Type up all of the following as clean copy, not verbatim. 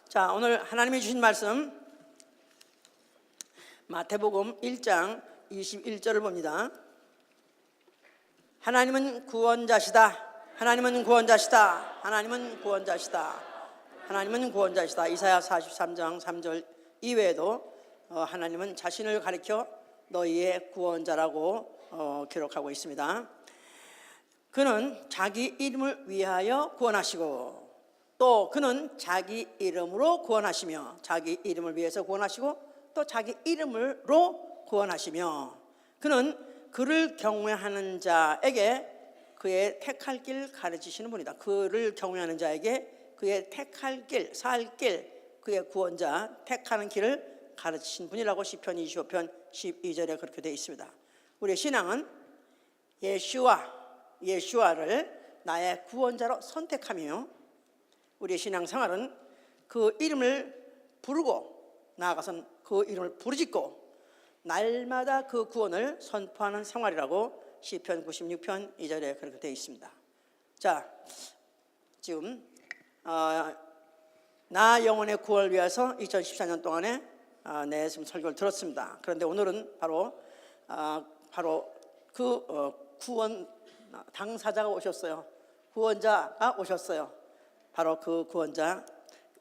자, 오늘 하나님이 주신 말씀 마태복음 1장 21절을 봅니다. 하나님은 구원자시다. 하나님은 구원자시다. 하나님은 구원자시다. 하나님은 구원자시다. 이사야 43장 3절 이외에도 하나님은 자신을 가리켜 너희의 구원자라고 기록하고 있습니다. 그는 자기 이름을 위하여 구원하시고 또 그는 자기 이름으로 구원하시며 자기 이름을 위해서 구원하시고 또 자기 이름으로 구원하시며 그는 그를 경외하는 자에게 그의 택할 길 가르치시는 분이다. 그를 경외하는 자에게 그의 택할 길, 살 길, 그의 구원자 택하는 길을 가르치신 분이라고 시편 25편 12절에 그렇게 되어 있습니다. 우리의 신앙은 예수와를 나의 구원자로 선택하며 우리의 신앙생활은 그 이름을 부르고 나아가선 그 이름을 부르짖고 날마다 그 구원을 선포하는 생활이라고 시편 96편 2절에 그렇게 되어 있습니다. 자, 지금 나 영혼의 구원을 위해서 2014년 동안에 내 지금 설교를 들었습니다. 그런데 오늘은 바로 그 구원 당사자가 오셨어요. 구원자가 오셨어요. 바로 그 구원자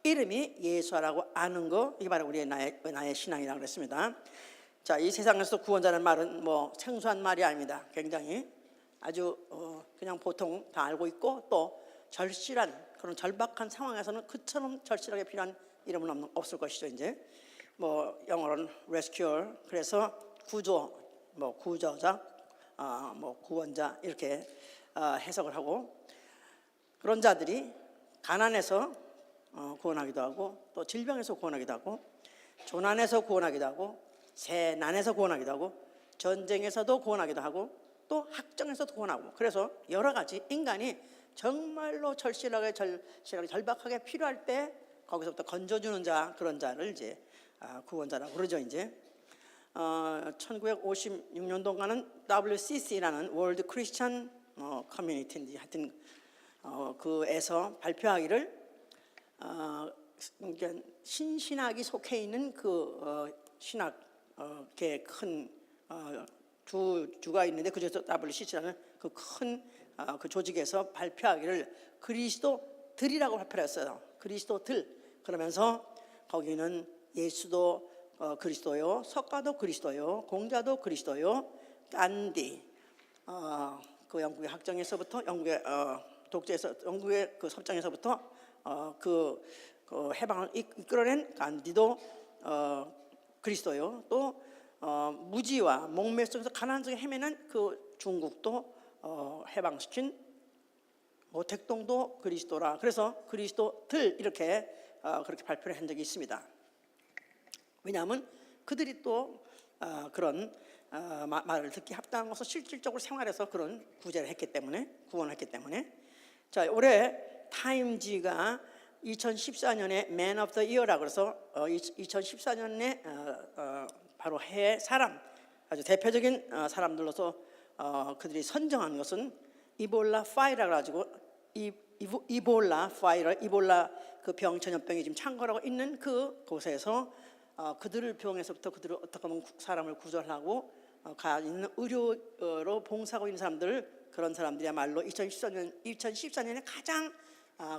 이름이 예수라고 아는 거, 이게 바로 우리의 나의 신앙이라고 그랬습니다. 자, 이 세상에서 구원자라는 말은 뭐 생소한 말이 아닙니다. 굉장히 아주 그냥 보통 다 알고 있고 또 절실한 그런 절박한 상황에서는 그처럼 절실하게 필요한 이름은 없을 것이죠. 이제 뭐 영어로는 rescuer, 그래서 구조, 뭐 구조자, 뭐 구원자 이렇게 해석을 하고 그런 자들이 가난해서 구원하기도 하고 또 질병에서 구원하기도 하고 조난에서 구원하기도 하고 세난에서 구원하기도 하고 전쟁에서도 구원하기도 하고 또 학정에서도 구원하고 그래서 여러 가지 인간이 정말로 절실하게 절박하게 필요할 때 거기서부터 건져주는 자, 그런 자를 이제 구원자라고 그러죠. 이제 1956년도가는 WCC라는 월드 크리스천 커뮤니티인지 하여튼 그에서 발표하기를 신신학이 속해 있는 그 신학계 큰 주가 있는데 그중에서 WCC라는 그 큰 그 조직에서 발표하기를 그리스도들이라고 발표를 했어요. 그리스도들. 그러면서 거기는 예수도 그리스도요, 석가도 그리스도요, 공자도 그리스도요, 간디 그 영국의 학정에서부터 영국의 독재에서 영국의 그 섭정에서부터 그 해방을 이끌어낸 간디도 그리스도요. 또 무지와 목매 속에서 가난 속에 헤매는 그 중국도 해방시킨 모택동도 그리스도라. 그래서 그리스도들 이렇게 그렇게 발표를 한 적이 있습니다. 왜냐하면 그들이 또 그런 말을 듣기 합당한 것을 실질적으로 생활해서 그런 구제를 했기 때문에 구원을 했기 때문에 자, 올해 타임지가 2014년에 Man of the Year라고 해서 2014년에 바로 해외 사람 아주 대표적인 사람들로서 그들이 선정한 것은 이볼라 파이라고 가지고 이볼라 그 병 전염병이 지금 창궐하고 있는 그 곳에서 그들을 병에서부터 그들을 어떻게 하면 사람을 구절하고 가 있는 의료로 봉사하고 있는 사람들 그런 사람들이야말로 2014년에 가장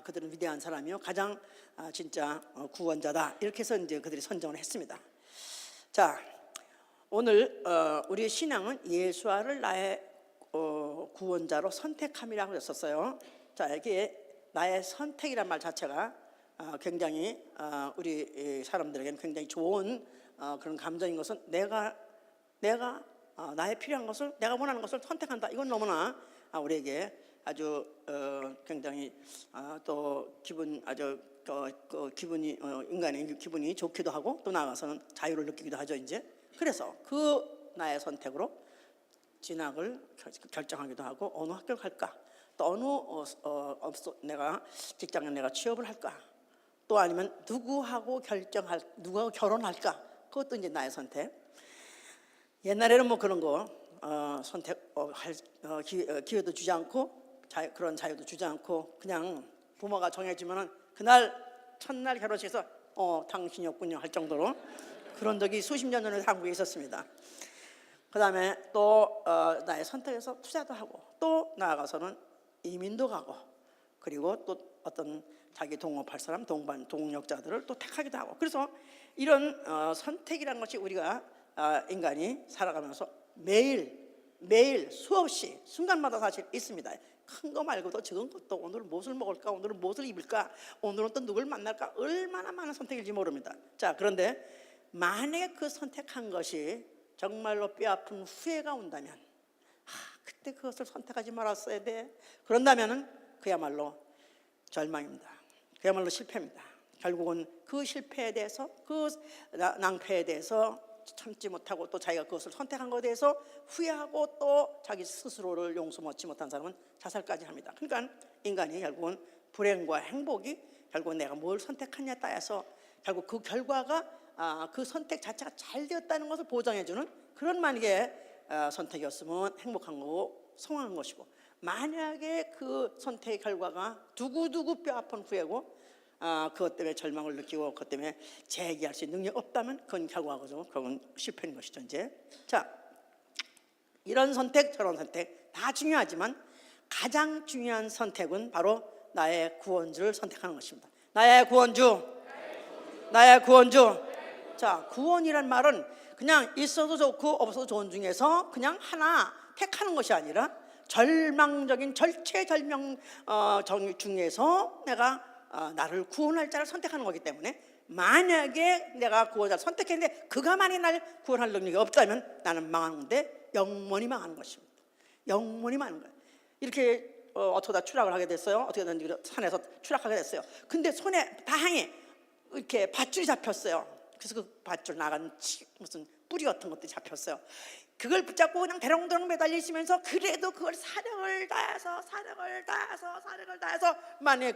그들은 위대한 사람이요 가장 진짜 구원자다 이렇게 해서 이제 그들이 선정을 했습니다. 자, 오늘 우리의 신앙은 예수와를 나의 구원자로 선택함이라고 했었어요. 자, 이게 나의 선택이란 말 자체가 굉장히 우리 사람들에게는 굉장히 좋은 그런 감정인 것은 내가 나의 필요한 것을 내가 원하는 것을 선택한다. 이건 너무나 우리에게 아주 굉장히 또 기분 아주 기분이 인간의 기분이 좋기도 하고 또 나아가서는 자유를 느끼기도 하죠. 이제 그래서 그 나의 선택으로 진학을 결정하기도 하고 어느 학교를 갈까 또 어느 내가 직장에 내가 취업을 할까 또 아니면 누구하고 결혼할까 그것도 이제 나의 선택. 옛날에는 뭐 그런 거 선택할 기회도 주지 않고 그런 자유도 주지 않고 그냥 부모가 정해주면은 그날 첫날 결혼식에서 당신이었군요 할 정도로 그런 적이 수십 년 전에 한국에 있었습니다. 그 다음에 또 나의 선택에서 투자도 하고 또 나아가서는 이민도 가고 그리고 또 어떤 자기 동업할 사람, 동력자들을 또 택하기도 하고 그래서 이런 선택이라는 것이 우리가 인간이 살아가면서 매일 수없이 순간마다 사실 있습니다. 큰 거 말고도 적은 것도 오늘 무엇을 먹을까, 오늘은 무엇을 입을까, 오늘은 또 누굴 만날까 얼마나 많은 선택일지 모릅니다. 자, 그런데 만약에 그 선택한 것이 정말로 뼈아픈 후회가 온다면 그때 그것을 선택하지 말았어야 돼 그런다면 그야말로 절망입니다. 그야말로 실패입니다. 결국은 그 실패에 대해서 그 낭패에 대해서 참지 못하고 또 자기가 그것을 선택한 것에 대해서 후회하고 또 자기 스스로를 용서 얻지 못한 사람은 자살까지 합니다. 그러니까 인간이 결국은 불행과 행복이 결국은 내가 뭘 선택하냐에 따라서 결국 그 결과가 그 선택 자체가 잘 되었다는 것을 보장해주는 그런 만약에 선택이었으면 행복한 거고 성공한 것이고 만약에 그 선택의 결과가 두고두고 뼈아픈 후회고 그것 때문에 절망을 느끼고 그것 때문에 재기할 수 있는 능력이 없다면 그건 결과죠. 그건 실패인 것이죠. 이제 자 이런 선택 저런 선택 다 중요하지만 가장 중요한 선택은 바로 나의 구원주를 선택하는 것입니다. 나의 구원주. 자 구원이란 말은 그냥 있어도 좋고 없어도 좋은 중에서 그냥 하나 택하는 것이 아니라 절망적인 절체절명 중에서 내가 나를 구원할 자를 선택하는 거기 때문에 만약에 내가 구원자를 선택했는데 그가 만약에 나를 구원할 능력이 없다면 나는 망하는데 영원히 망하는 것입니다. 영원히 망하는 거예요. 이렇게 어쩌다 추락을 하게 됐어요. 어떻게든 산에서 추락하게 됐어요. 근데 손에 다행히 이렇게 밧줄이 잡혔어요. 그래서 그 밧줄 나간 무슨 뿌리 같은 것들이 잡혔어요. 그걸 붙잡고 그냥 대롱대롱 매달려 있으면서 그래도 그걸 사력을 다해서 만약에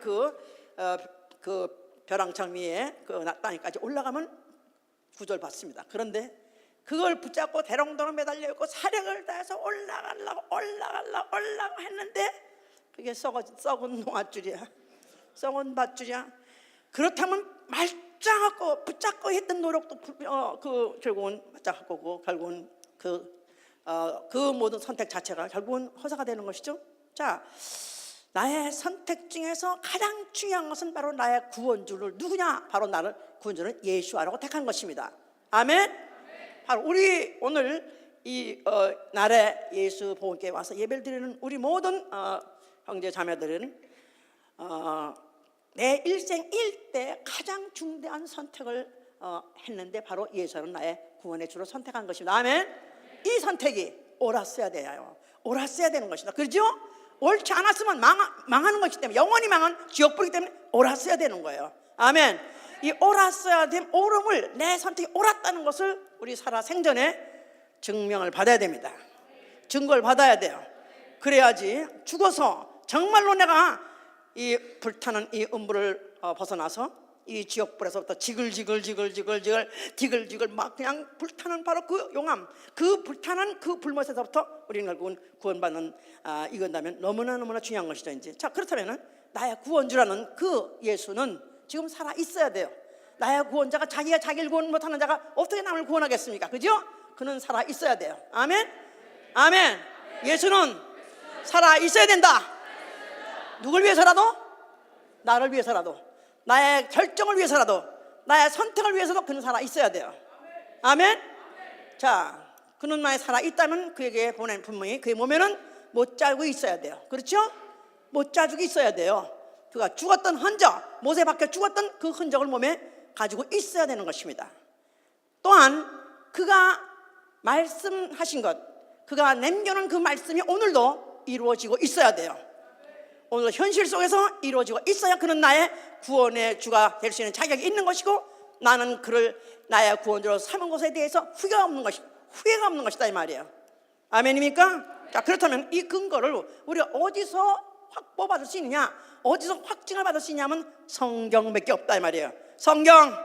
그 벼랑창 위에 그 땅에까지 올라가면 구절받습니다. 그런데 그걸 붙잡고 대롱대롱 매달려 있고 사력을 다해서 올라가려고 했는데 그게 썩은 농아줄이야. 썩은 밧줄이야. 그렇다면 말짱하고 붙잡고 했던 노력도 결국은 말짱하고 결국은 그 모든 선택 자체가 결국은 허사가 되는 것이죠. 자, 나의 선택 중에서 가장 중요한 것은 바로 나의 구원주를 누구냐? 바로 나를 구원주는 예수라고 택한 것입니다. 아멘. 바로 우리 오늘 이 날에 예수 보험께 와서 예배를 드리는 우리 모든 형제 자매들은 내 일생 일대 가장 중대한 선택을 했는데 바로 예수는 나의 구원의 주로 선택한 것입니다. 아멘. 이 선택이 옳았어야 돼요. 옳았어야 되는 것이다. 그렇죠? 옳지 않았으면 망하는 것이기 때문에 영원히 망한 지옥불이기 때문에 옳았어야 되는 거예요. 아멘. 이 옳았어야 된 옳음을 내 선택이 옳았다는 것을 우리 살아 생전에 증명을 받아야 됩니다. 증거를 받아야 돼요. 그래야지 죽어서 정말로 내가 이 불타는 이 음부를 벗어나서 이 지옥불에서부터 지글지글 막 그냥 불타는 바로 그 용암, 그 불타는 그 불못에서부터 우리는 결국은 구원받는 이건다면 너무나 중요한 것이죠. 이제 자 그렇다면은 나의 구원주라는 그 예수는 지금 살아 있어야 돼요. 나의 구원자가 자기가 자기를 구원 못하는 자가 어떻게 남을 구원하겠습니까? 그죠? 그는 살아 있어야 돼요. 아멘. 아멘. 예수는 살아 있어야 된다. 누굴 위해서라도? 나를 위해서라도, 나의 결정을 위해서라도, 나의 선택을 위해서도 그는 살아 있어야 돼요. 아멘. 자, 그는 만약 살아 있다면 그에게 보낸 분명히 그의 몸에는 못 자국이 있어야 돼요. 그렇죠? 못 자국이 있어야 돼요. 그가 죽었던 흔적, 못에 박혀 죽었던 그 흔적을 몸에 가지고 있어야 되는 것입니다. 또한 그가 말씀하신 것, 그가 남겨놓은 그 말씀이 오늘도 이루어지고 있어야 돼요. 오늘 현실 속에서 이루어지고 있어야 그는 나의 구원의 주가 될 수 있는 자격이 있는 것이고 나는 그를 나의 구원주로 삼은 것에 대해서 후회가 없는 것이다 이 말이에요. 아멘입니까? 자, 그렇다면 이 근거를 우리가 어디서 확보받을 수 있느냐, 어디서 확증을 받을 수 있냐면 성경밖에 없다 이 말이에요. 성경.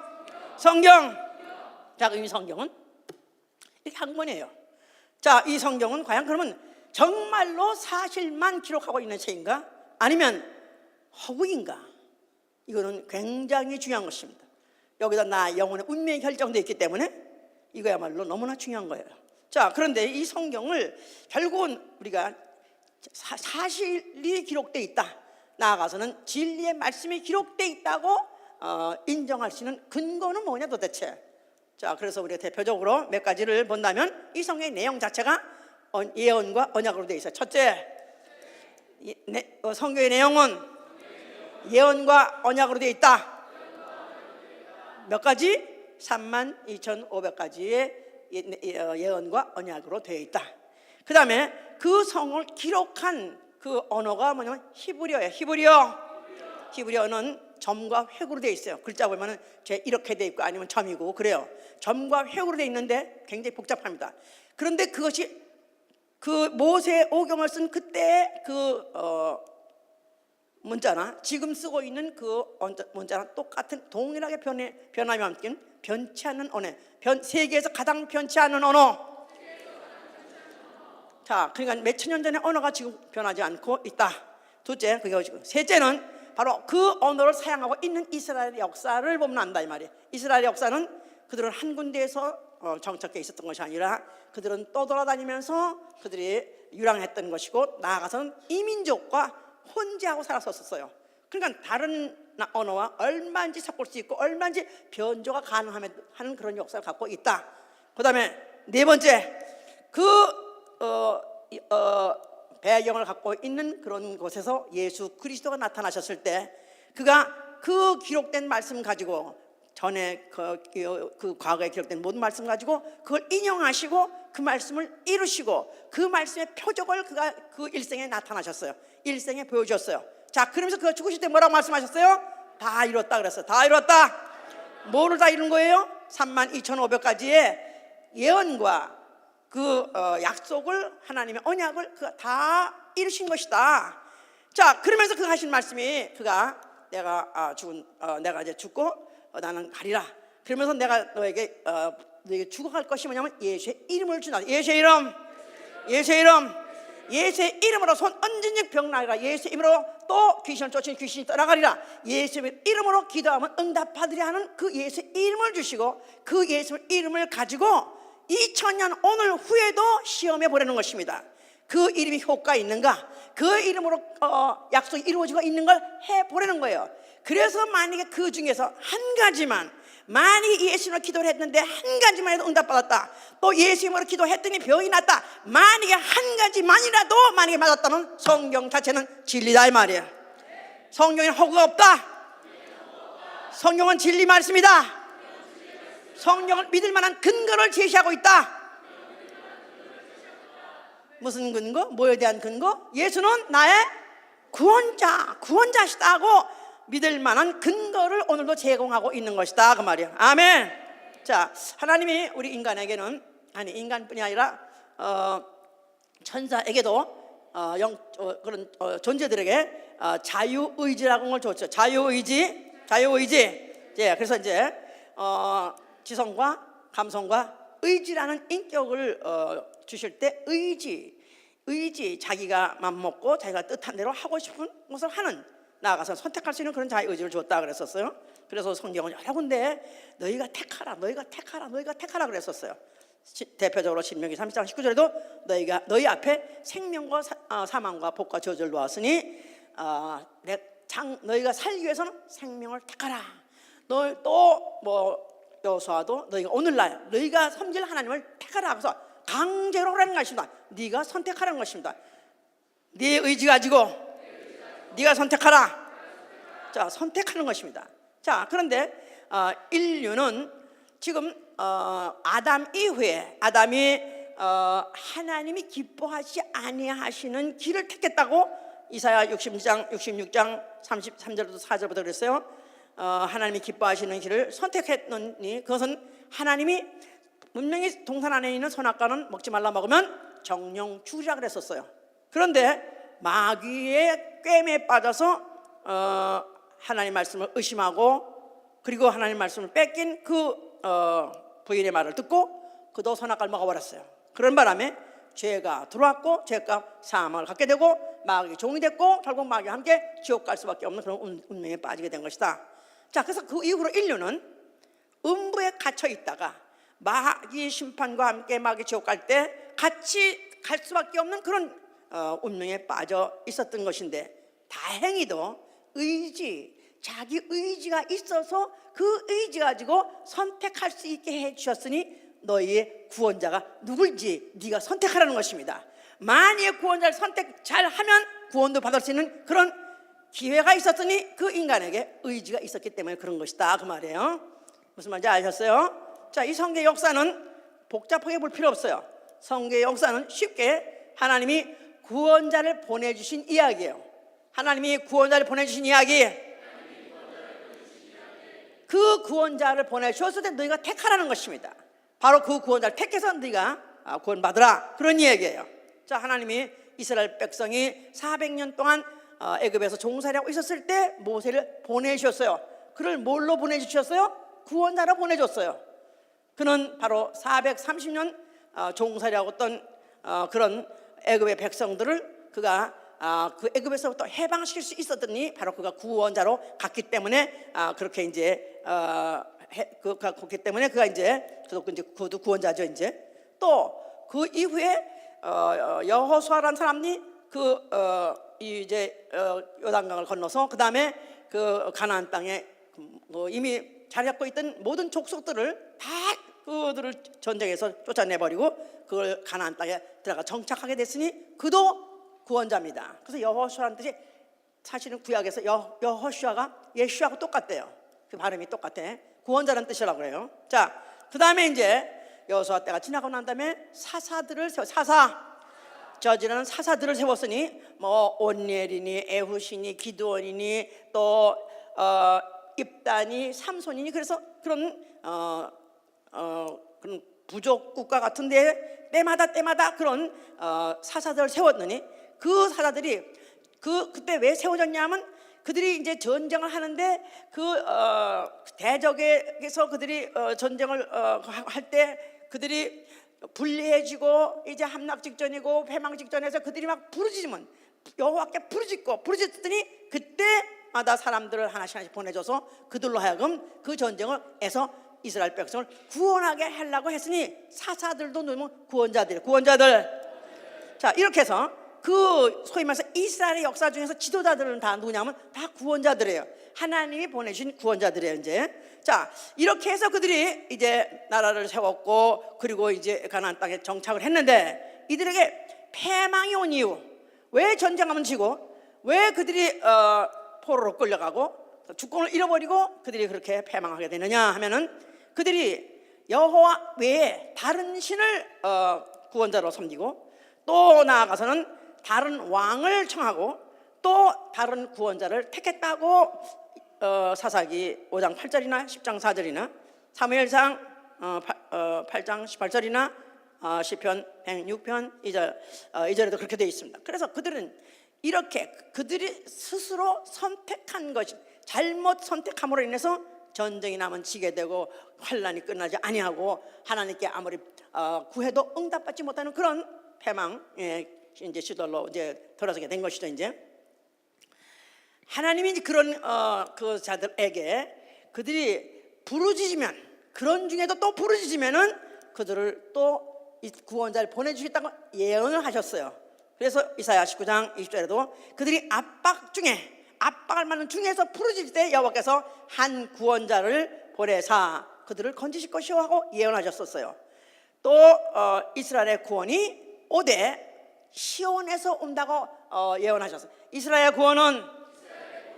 자, 이 성경은 이렇게 한 권이에요. 자, 이 성경은 과연 그러면 정말로 사실만 기록하고 있는 책인가? 아니면 허구인가? 이거는 굉장히 중요한 것입니다. 여기다 나 영혼의 운명이 결정되어 있기 때문에 이거야말로 너무나 중요한 거예요. 자, 그런데 이 성경을 결국은 우리가 사실이 기록되어 있다, 나아가서는 진리의 말씀이 기록되어 있다고 인정할 수 있는 근거는 뭐냐 도대체. 자, 그래서 우리가 대표적으로 몇 가지를 본다면 이 성경의 내용 자체가 예언과 언약으로 되어 있어요. 첫째, 성경의 내용은 예언과 언약으로 되어 있다. 몇 가지? 32,500가지의 예언과 언약으로 되어 있다. 그 다음에 그 성을 기록한 그 언어가 뭐냐면 히브리어예요. 히브리어는 점과 획으로 되어 있어요. 글자 보면은 이렇게 되어 있고 아니면 점이고 그래요. 점과 획으로 되어 있는데 굉장히 복잡합니다. 그런데 그것이 그 모세 오경을 쓴 그때의 문자나 지금 쓰고 있는 그 문자랑 똑같은 동일하게 변함이 없긴 변치 않는 언어, 세계에서 가장 변치 않는 언어. 자, 그러니까 몇천 년 전의 언어가 지금 변하지 않고 있다. 둘째, 그게 지금. 셋째는 바로 그 언어를 사용하고 있는 이스라엘의 역사를 보면 안다 이 말이에요. 이스라엘의 역사는 그들은 한 군데에서 정착해 있었던 것이 아니라 그들은 떠돌아다니면서 그들이 유랑했던 것이고, 나아가서는 이민족과 혼재하고 살았었어요. 그러니까 다른 언어와 얼마인지 섞을 수 있고 얼마인지 변조가 가능하는 그런 역사를 갖고 있다. 그 다음에 네 번째, 배경을 갖고 있는 그런 곳에서 예수 그리스도가 나타나셨을 때 그가 그 기록된 말씀 가지고 전에 그 과거에 기록된 모든 말씀 가지고 그걸 인용하시고 그 말씀을 이루시고 그 말씀의 표적을 그가 그 일생에 나타나셨어요. 일생에 보여주셨어요. 자, 그러면서 그가 죽으실 때 뭐라고 말씀하셨어요? 다 이뤘다 그랬어요. 다 이뤘다. 뭐를 다 이룬 거예요? 32,500가지의 예언과 그 약속을, 하나님의 언약을 그가 다 이루신 것이다. 자, 그러면서 그가 하신 말씀이 내가 이제 죽고 나는 가리라. 그러면서 내가 너에게 죽어갈 것이 뭐냐면 예수의 이름을 준다. 예수의 이름으로 손 얹은 즉 병나리라. 예수의 이름으로 또 귀신을 쫓은 귀신이 떠나가리라. 예수의 이름으로 기도하면 응답받으리 하는 그 예수의 이름을 주시고 그 예수의 이름을 가지고 2000년 오늘 후에도 시험해 보려는 것입니다. 그 이름이 효과 있는가, 그 이름으로 약속이 이루어지고 있는 걸 해보려는 거예요. 그래서 만약에 그 중에서 한 가지만, 만약에 예수님으로 기도를 했는데 한 가지만 해도 응답받았다, 또 예수님으로 기도했더니 병이 났다, 만약에 한 가지만이라도 만약에 맞았다면 성경 자체는 진리다 이 말이에요. 성경에는 허구가 없다. 성경은 진리 말씀이다. 성경을 믿을 만한 근거를 제시하고 있다. 무슨 근거? 뭐에 대한 근거? 예수는 나의 구원자시다고 믿을 만한 근거를 오늘도 제공하고 있는 것이다 그 말이야. 아멘. 자, 하나님이 우리 인간에게는, 아니 인간뿐이 아니라 천사에게도 그런 존재들에게 자유의지라고 하는 걸 줬죠. 자유의지. 예, 그래서 이제 지성과 감성과 의지라는 인격을 주실 때 의지, 자기가 맘먹고 자기가 뜻한 대로 하고 싶은 것을 하는, 나아가서 선택할 수 있는 그런 자유의지를 줬다 그랬었어요. 그래서 성경은 여러 군데 너희가 택하라 그랬었어요. 대표적으로 신명기 30장 19절에도 너희 앞에 생명과 사망과 복과 저주를 놓았으니 너희가 살기 위해서는 생명을 택하라. 여호수아도 너희가 오늘날 너희가 섬길 하나님을 택하라 하면서 강제로 하라는 것입니다. 네가 선택하라는 것입니다. 네 의지 가지고 네가 선택하라. 자, 선택하는 것입니다. 자, 그런데 인류는 지금 아담 이후에 아담이 하나님이 기뻐하지 아니하시는 길을 택했다고 이사야 66장 33절부터 4절부터 그랬어요. 하나님이 기뻐하시는 길을 선택했느니 그것은 하나님이 분명히 동산 안에 있는 선악과는 먹지 말라, 먹으면 정령 죽으리라 그랬었어요. 그런데 마귀의 꿰매에 빠져서 하나님 말씀을 의심하고 그리고 하나님 말씀을 뺏긴 그 부인의 말을 듣고 그도 선악과를 먹어버렸어요. 그런 바람에 죄가 들어왔고 죄가 사망을 갖게 되고 마귀의 종이 됐고 결국 마귀와 함께 지옥 갈 수밖에 없는 그런 운명에 빠지게 된 것이다. 자, 그래서 그 이후로 인류는 음부에 갇혀 있다가 마귀 심판과 함께 마귀 지옥 갈 때 같이 갈 수밖에 없는 그런 운명에 빠져 있었던 것인데, 다행히도 자기 의지가 있어서 그 의지 가지고 선택할 수 있게 해주셨으니 너희의 구원자가 누굴지 네가 선택하라는 것입니다. 만약에 구원자를 선택 잘하면 구원도 받을 수 있는 그런 기회가 있었으니 그 인간에게 의지가 있었기 때문에 그런 것이다, 그 말이에요. 무슨 말인지 아셨어요? 자, 이 성경의 역사는 복잡하게 볼 필요 없어요. 성경의 역사는 쉽게 하나님이 구원자를 보내주신 이야기예요. 하나님이 구원자를 보내주신 이야기. 그 구원자를 보내주었을 때 너희가 택하라는 것입니다. 바로 그 구원자를 택해서 너희가 구원받으라, 그런 이야기예요. 자, 하나님이 이스라엘 백성이 400년 동안 애굽에서 종살이하고 있었을 때 모세를 보내주셨어요. 그를 뭘로 보내주셨어요? 구원자로 보내줬어요. 그는 바로 430년 종살이하고 있던 그런 애굽의 백성들을 그가 그 애굽에서부터 해방시킬 수 있었더니 바로 그가 구원자로 갔기 때문에 그렇게 이제 그렇기 때문에 그가 이제 그도 구원자죠. 이제 또 그 이후에 여호수아라는 사람이 이제 요단강을 건너서 그 다음에 그 가나안 땅에 이미 자리 잡고 있던 모든 족속들을 다 그들을 전쟁에서 쫓아내버리고 그걸 가나안 땅에 들어가 정착하게 됐으니 그도 구원자입니다. 그래서 여호수아라는 뜻이 사실은 구약에서 여호수아가 예수하고 똑같대요. 그 발음이 똑같아. 구원자라는 뜻이라고 그래요. 자, 그 다음에 이제 여호수아 때가 지나고 난 다음에 저지라는 사사들을 세웠으니 뭐 온니엘이니 에훗이니 기드온이니 또 입단이 삼손이니, 그래서 그런 부족 국가 같은데 때마다 그런 사사들을 세웠느니 그 사사들이 그때 왜 세워졌냐면 그들이 이제 전쟁을 하는데 대적에서 그들이 전쟁을 할 때 그들이 불리해지고 이제 함락 직전이고 패망 직전에서 그들이 막 부르짖으면 여호와께 부르짖더니 그때마다 사람들을 하나씩 보내줘서 그들로 하여금 그 전쟁을 해서 이스라엘 백성을 구원하게 하려고 했으니 사사들도 너무 구원자들. 자, 이렇게 해서 그 소위 말해서 이스라엘의 역사 중에서 지도자들은 다 누구냐면 다 구원자들이에요. 하나님이 보내신 구원자들이에요. 이제 자, 이렇게 해서 그들이 이제 나라를 세웠고 그리고 이제 가나안 땅에 정착을 했는데 이들에게 패망이 온 이유, 왜 전쟁하면 지고 왜 그들이 포로로 끌려가고 주권을 잃어버리고 그들이 그렇게 패망하게 되느냐 하면은 그들이 여호와 외에 다른 신을 구원자로 섬기고 또 나아가서는 다른 왕을 청하고 또 다른 구원자를 택했다고 사사기 5장 8절이나 10장 4절이나 사무엘상 8장 18절이나 시편 106편 2절에도 그렇게 되어 있습니다. 그래서 그들은 이렇게 그들이 스스로 선택한 것이 잘못 선택함으로 인해서 전쟁이 나면 지게 되고 환란이 끝나지 아니하고 하나님께 아무리 구해도 응답받지 못하는 그런 패망의 이제 시절로 이제 들어서게 된 것이죠. 이제 하나님이 그런 그 자들에게 그들이 부르짖으면, 그런 중에도 또 부르짖으면은 그들을 또 이 구원자를 보내주겠다고 예언을 하셨어요. 그래서 이사야 19장 20절에도 그들이 압박할 만한 중에서 부르짖을 때 여호와께서 한 구원자를 보내사 그들을 건지실 것이오 하고 예언하셨었어요. 또 이스라엘의 구원이 오되 시온에서 온다고 예언하셨어요. 이스라엘의 구원은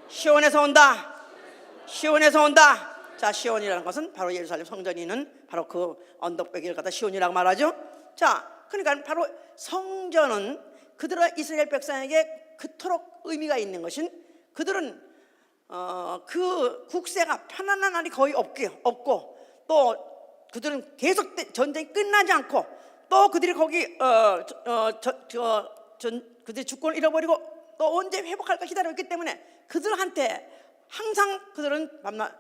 시온에서 온다. 자, 시온이라는 것은 바로 예루살렘 성전이 있는 바로 그 언덕배기를 갖다 시온이라고 말하죠. 자, 그러니까 바로 성전은 그들의 이스라엘 백성에게 그토록 의미가 있는 것은 그들은 그 국세가 편안한 날이 거의 없고 또 그들은 계속 전쟁이 끝나지 않고 또 그들이 거기 그들이 주권을 잃어버리고 또 언제 회복할까 기다리고 있기 때문에 그들한테 항상 그들은 밤낮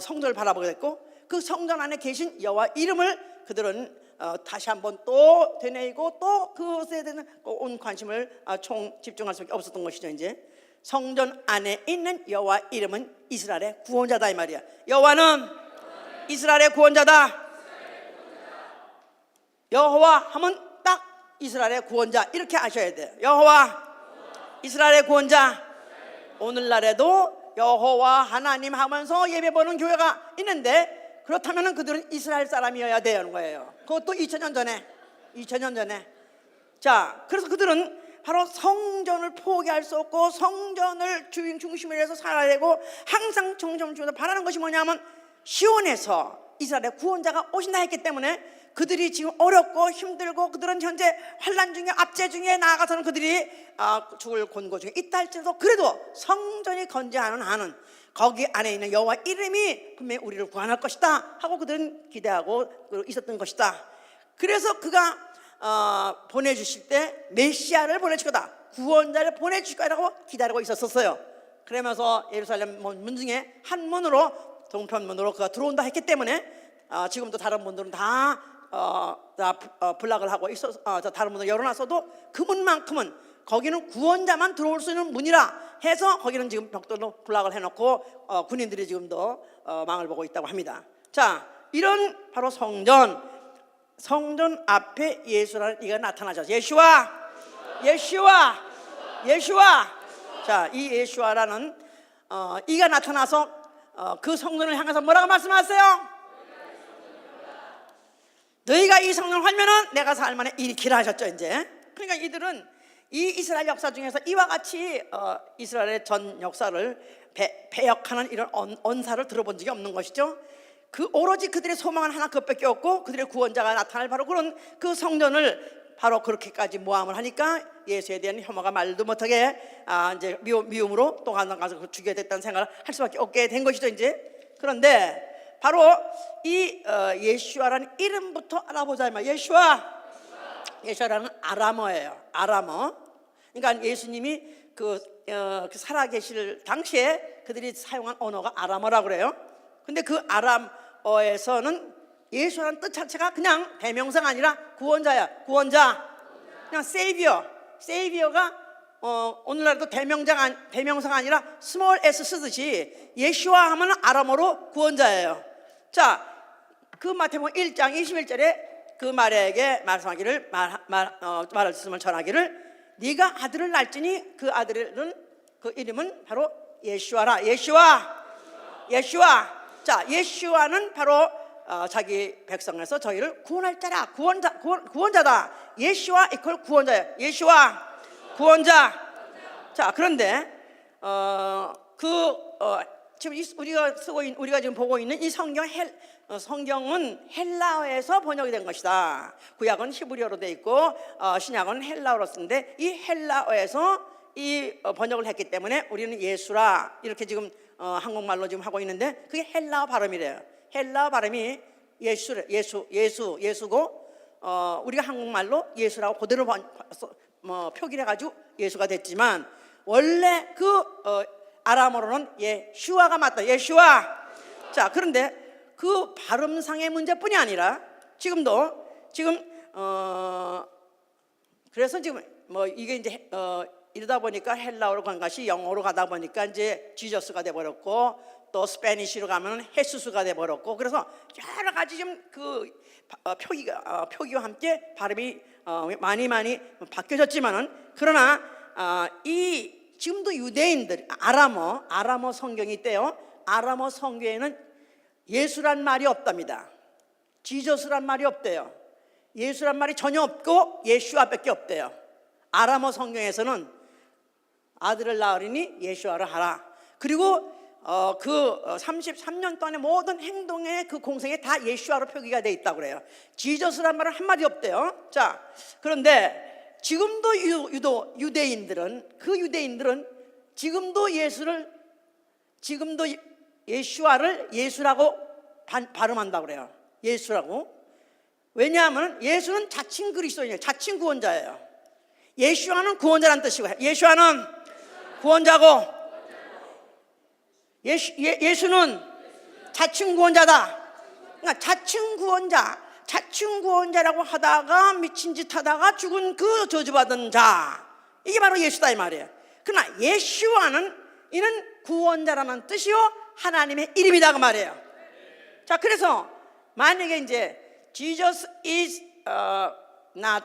성전을 바라보게 됐고 그 성전 안에 계신 여호와 이름을 그들은 다시 한번 또 되뇌이고 또 그것에 대한 온 관심을 집중할 수밖에 없었던 것이죠. 이제 성전 안에 있는 여호와 이름은 이스라엘의 구원자다 이 말이야. 여호와는 이스라엘의 구원자다. 여호와 하면 딱 이스라엘의 구원자 이렇게 아셔야 돼요. 여호와 이스라엘의 구원자. 오늘날에도 여호와 하나님 하면서 예배 보는 교회가 있는데 그렇다면 그들은 이스라엘 사람이어야 되는 거예요. 그것도 2000년 전에. 자, 그래서 그들은 바로 성전을 포기할 수 없고 성전을 중심으로 해서 살아야 되고 항상 정점주로 바라는 것이 뭐냐면 시온에서 이스라엘의 구원자가 오신다 했기 때문에 그들이 지금 어렵고 힘들고 그들은 현재 환난 중에 압제 중에 나아가서는 그들이 죽을 곤고 중에 있다 할지라도 그래도 성전이 건재하는 한은 거기 안에 있는 여호와 이름이 분명히 우리를 구원할 것이다 하고 그들은 기대하고 있었던 것이다. 그래서 그가 보내주실 때 메시아를 보내줄 거다, 구원자를 보내줄 거라고 기다리고 있었어요. 그러면서 예루살렘 문 중에 한 문으로, 동편문으로 그가 들어온다 했기 때문에 지금도 다른 문들은 다 블락을 하고 다른 문을 열어놨어도 그 문만큼은 거기는 구원자만 들어올 수 있는 문이라 해서 거기는 지금 벽돌로 블락을 해놓고 군인들이 지금도 망을 보고 있다고 합니다. 자, 이런 바로 성전 앞에 예수라는 이가 나타나죠. 예슈아. 자, 이 예슈아라는 이가 나타나서 그 성전을 향해서 뭐라고 말씀하세요? 너희가 이 성전을 하면은 내가 살만해 일으키라 하셨죠. 이제 그러니까 이들은 이 이스라엘 역사 중에서 이와 같이 이스라엘의 전 역사를 배역하는 이런 언사를 들어본 적이 없는 것이죠. 그 오로지 그들의 소망은 하나 그것밖에 없고 그들의 구원자가 나타날 바로 그런 그 성전을 바로 그렇게까지 모함을 하니까 예수에 대한 혐오가 말도 못하게 이제 미움으로 또 하나 가서 죽여야 됐다는 생각을 할 수밖에 없게 된 것이죠. 이제 그런데 바로 이 예슈아라는 이름부터 알아보자. 예슈아라는 아람어예요. 아람어. 그러니까 예수님이 그 살아계실 당시에 그들이 사용한 언어가 아람어라고 그래요. 근데 그 아람어에서는 예수라는 뜻 자체가 그냥 대명사가 아니라 구원자야. 구원자. 그냥 세이비어가 오늘날도 대명사가 아니라 스몰 s 쓰듯이 예슈아 하면 아람어로 구원자예요. 자, 그 마태복음 1장 21절에 그 마리아에게 말씀하기를 말씀을 전하기를 네가 아들을 낳을지니 그 아들은 그 이름은 바로 예슈아라. 예슈아. 자, 예슈아는 바로 자기 백성에서 저희를 구원할 자라. 구원자다. 예슈아 이퀄 구원자예요. 예슈아 구원자. 자, 그런데 지금 우리가 지금 보고 있는 이 성경은 헬라어에서 번역이 된 것이다. 구약은 히브리어로 돼 있고 신약은 헬라어로 쓰는데 이 헬라어에서 이 번역을 했기 때문에 우리는 예수라 이렇게 지금 한국말로 지금 하고 있는데 그게 헬라어 발음이래요. 헬라어 발음이 예수고 우리가 한국말로 예수라고 그대로 표기를 해가지고 예수가 됐지만 원래 그 아람어로는 예슈아가 맞다. 예슈아. 자, 그런데 그 발음상의 문제뿐이 아니라 지금 그래서 지금 이게 이제 이러다 보니까 헬라어로 간 것이 영어로 가다 보니까 이제 지저스가 돼 버렸고 또 스페니쉬로 가면 헤수스가 돼 버렸고 그래서 여러 가지 좀 그 표기와 함께 발음이 많이 바뀌어졌지만은 그러나 이 지금도 유대인들 아람어 성경이 있대요. 아람어 성경에는 예수란 말이 없답니다. 지저스란 말이 없대요. 예수란 말이 전혀 없고 예슈아밖에 없대요. 아람어 성경에서는 아들을 낳으리니 예슈아를 하라. 그리고 그 33년 동안의 모든 행동의 그 공생에 다 예슈아로 표기가 돼 있다고 그래요. 지저스란 말은 한마디 없대요. 자, 그런데 지금도 유대인들은 지금도 예슈아를 예수라고 발음한다고 그래요. 예수라고. 왜냐하면 예수는 자칭 그리스도인이에요. 자칭 구원자예요. 예슈아는 구원자라는 뜻이고 예슈아는 구원자고 예수는 자칭 구원자다. 그러니까 자칭 구원자라고 하다가 미친 짓 하다가 죽은 그 저주받은 자, 이게 바로 예수다 이 말이에요. 그러나 예슈아는 이는 구원자라는 뜻이요 하나님의 이름이다 그 말이에요. 자, 그래서 만약에 이제 Jesus is not,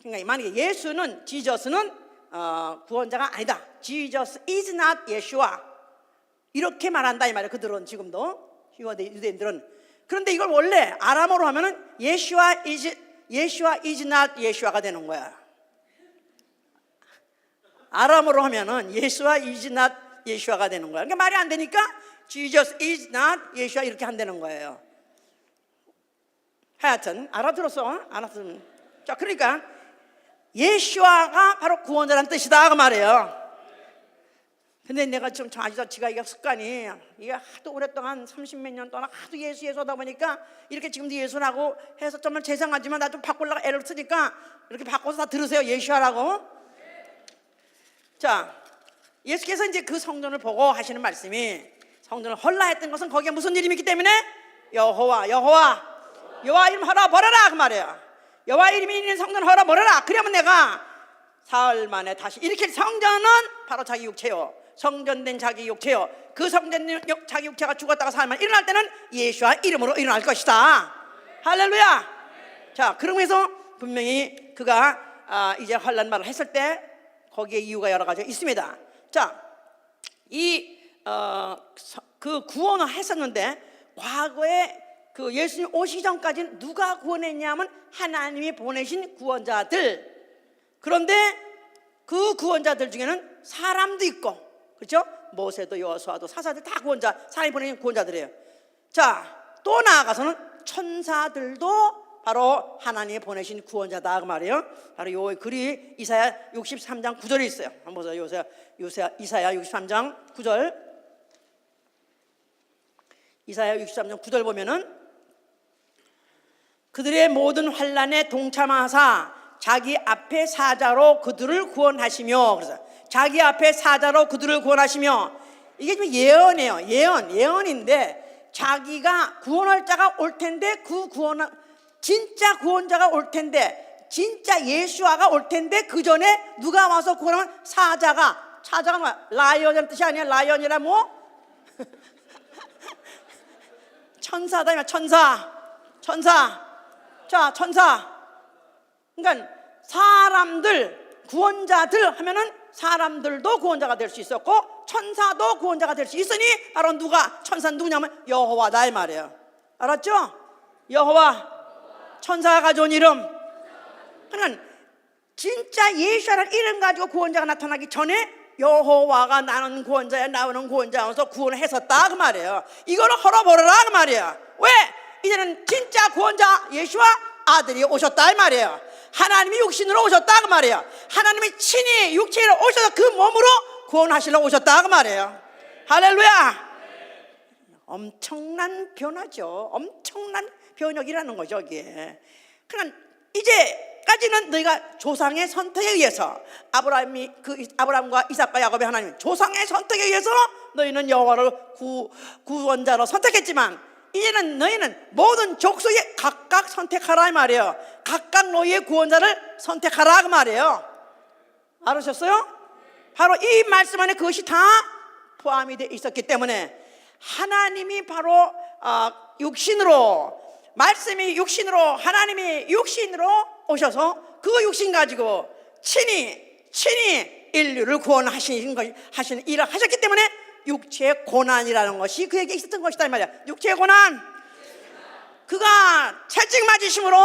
그러니까 만약에 예수는, 지저스는 구원자가 아니다. Jesus is not Yeshua. 이렇게 말한다 이 말이에요. 그들은 지금도 유대인들은. 그런데 이걸 원래 아람어로 하면은 Yeshua is not Yeshua가 되는 거야. 아람어로 하면은 Yeshua is not Yeshua가 되는 거야. 그러니까 말이 안 되니까 Jesus is not Yeshua 이렇게 한다는 거예요. 하여튼 알아들었어? 알았으면. 자, 그러니까 예수아가 바로 구원자라는 뜻이다 그 말이에요. 근데 내가 좀 지가 이게 습관이, 이게 하도 오랫동안 30몇 년 동안 하도 예수 하다 보니까 이렇게 지금도 예수라고 해서 정말 죄송하지만 나 좀 바꾸려고 애를 쓰니까 이렇게 바꿔서 다 들으세요. 예수하라고. 자, 예수께서 이제 그 성전을 보고 하시는 말씀이, 성전을 헐라했던 것은 거기에 무슨 이름이 있기 때문에 여호와 이름 헐어 버려라 그 말이에요. 여호와 이름이 있는 성전 헐어 버려라. 그러면 내가 사흘 만에 다시 일으킬 성전은 바로 자기 육체요, 성전된 자기 육체요. 그 성전된 자기 육체가 죽었다가 사흘 만에 일어날 때는 예수와 이름으로 일어날 것이다. 할렐루야. 자, 그러면서 분명히 그가 이제 환난 말을 했을 때 거기에 이유가 여러 가지 있습니다. 자, 그 구원을 했었는데 과거에 그 예수님 오시기 전까지는 누가 구원했냐면 하나님이 보내신 구원자들. 그런데 그 구원자들 중에는 사람도 있고, 그렇죠? 모세도 여호수아도 사사들 다 구원자, 사람이 보내신 구원자들이에요. 자, 또 나아가서는 천사들도 바로 하나님이 보내신 구원자다 그 말이에요. 바로 요 글이 이사야 63장 9절에 있어요. 한번 보세요. 이사야 63장 9절. 이사야 63장 9절 보면은 그들의 모든 환난에 동참하사 자기 앞에 사자로 그들을 구원하시며, 그래서 자기 앞에 사자로 그들을 구원하시며, 이게 좀 예언이에요. 예언인데 자기가 구원할 자가 올 텐데, 그 진짜 구원자가 올 텐데, 진짜 예수아가 올 텐데, 그 전에 누가 와서 구원하면 사자가 뭐야? 라이언이라는 뜻이 아니야. 라이언이라 뭐? 천사다. 천사. 자, 천사. 그러니까 사람들, 구원자들 하면은 사람들도 구원자가 될 수 있었고 천사도 구원자가 될 수 있으니 바로 누가, 천사는 누구냐면 여호와다 이 말이에요. 알았죠? 여호와, 천사가 가져온 이름. 그러니까 진짜 예수라는 이름 가지고 구원자가 나타나기 전에 여호와가 나는 구원자야, 나오는 구원자여서 구원을 했었다 그 말이에요. 이거를 헐어버려라 그 말이에요. 왜? 이제는 진짜 구원자 예수와 아들이 오셨다 이 말이에요. 하나님이 육신으로 오셨다 그 말이에요. 하나님이 친히 육체로 오셔서 그 몸으로 구원하시려고 오셨다 그 말이에요. 할렐루야. 엄청난 변화죠. 엄청난 변혁이라는 거죠 이게. 그러니까 이제까지는 너희가 조상의 선택에 의해서, 아브라함과 이삭과 야곱의 하나님 조상의 선택에 의해서 너희는 여호와를 구원자로 선택했지만, 이제는 너희는 모든 족속에 각각 선택하라 이 말이에요. 각각 너희의 구원자를 선택하라 그 말이에요. 알으셨어요? 바로 이 말씀 안에 그것이 다 포함이 되어 있었기 때문에 하나님이 바로 육신으로, 말씀이 육신으로, 하나님이 육신으로 오셔서 그 육신 가지고 친히 인류를 구원하시는 일을 하셨기 때문에 육체의 고난이라는 것이 그에게 있었던 것이다 이 말이야. 육체의 고난. 그가 채찍 맞으심으로,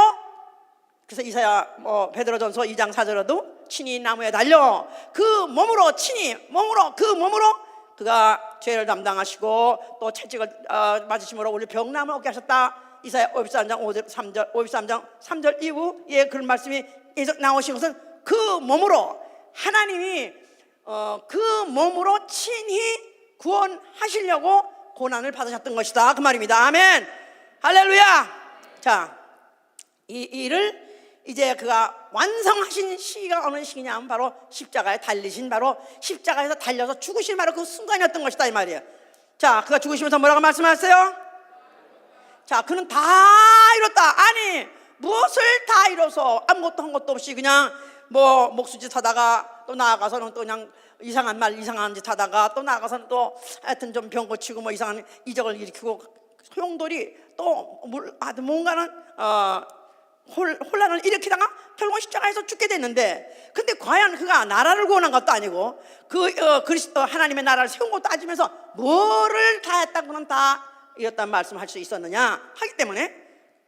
그래서 이사야 베드로전서 2장 4절에도 친히 나무에 달려 그 몸으로 그가 죄를 담당하시고 또 채찍을 맞으심으로 우리 병남을 얻게 하셨다. 이사야 53장 3절 이후에 그런 말씀이 계속 나오신 것은 그 몸으로, 하나님이 그 몸으로 친히 구원하시려고 고난을 받으셨던 것이다 그 말입니다. 아멘. 할렐루야. 자, 이 일을 이제 그가 완성하신 시기가 어느 시기냐 하면 바로 십자가에 달리신, 바로 십자가에서 달려서 죽으신 바로 그 순간이었던 것이다 이 말이에요. 자, 그가 죽으시면서 뭐라고 말씀하셨어요? 자, 그는 다 이뤘다. 아니, 무엇을 다 이뤄서 아무것도 한 것도 없이 그냥 목수짓 하다가 또 나아가서는 또 그냥 이상한 짓 하다가 또 나아가서는 또 하여튼 좀 병 고치고 이상한 이적을 일으키고 소용돌이 또 뭔가는 혼란을 일으키다가 결국 십자가에서 죽게 됐는데, 근데 과연 그가 나라를 구원한 것도 아니고 하나님의 나라를 세운 것도 따지면서 뭐를 다 했다고는 다 이었단 말씀을 할 수 있었느냐 하기 때문에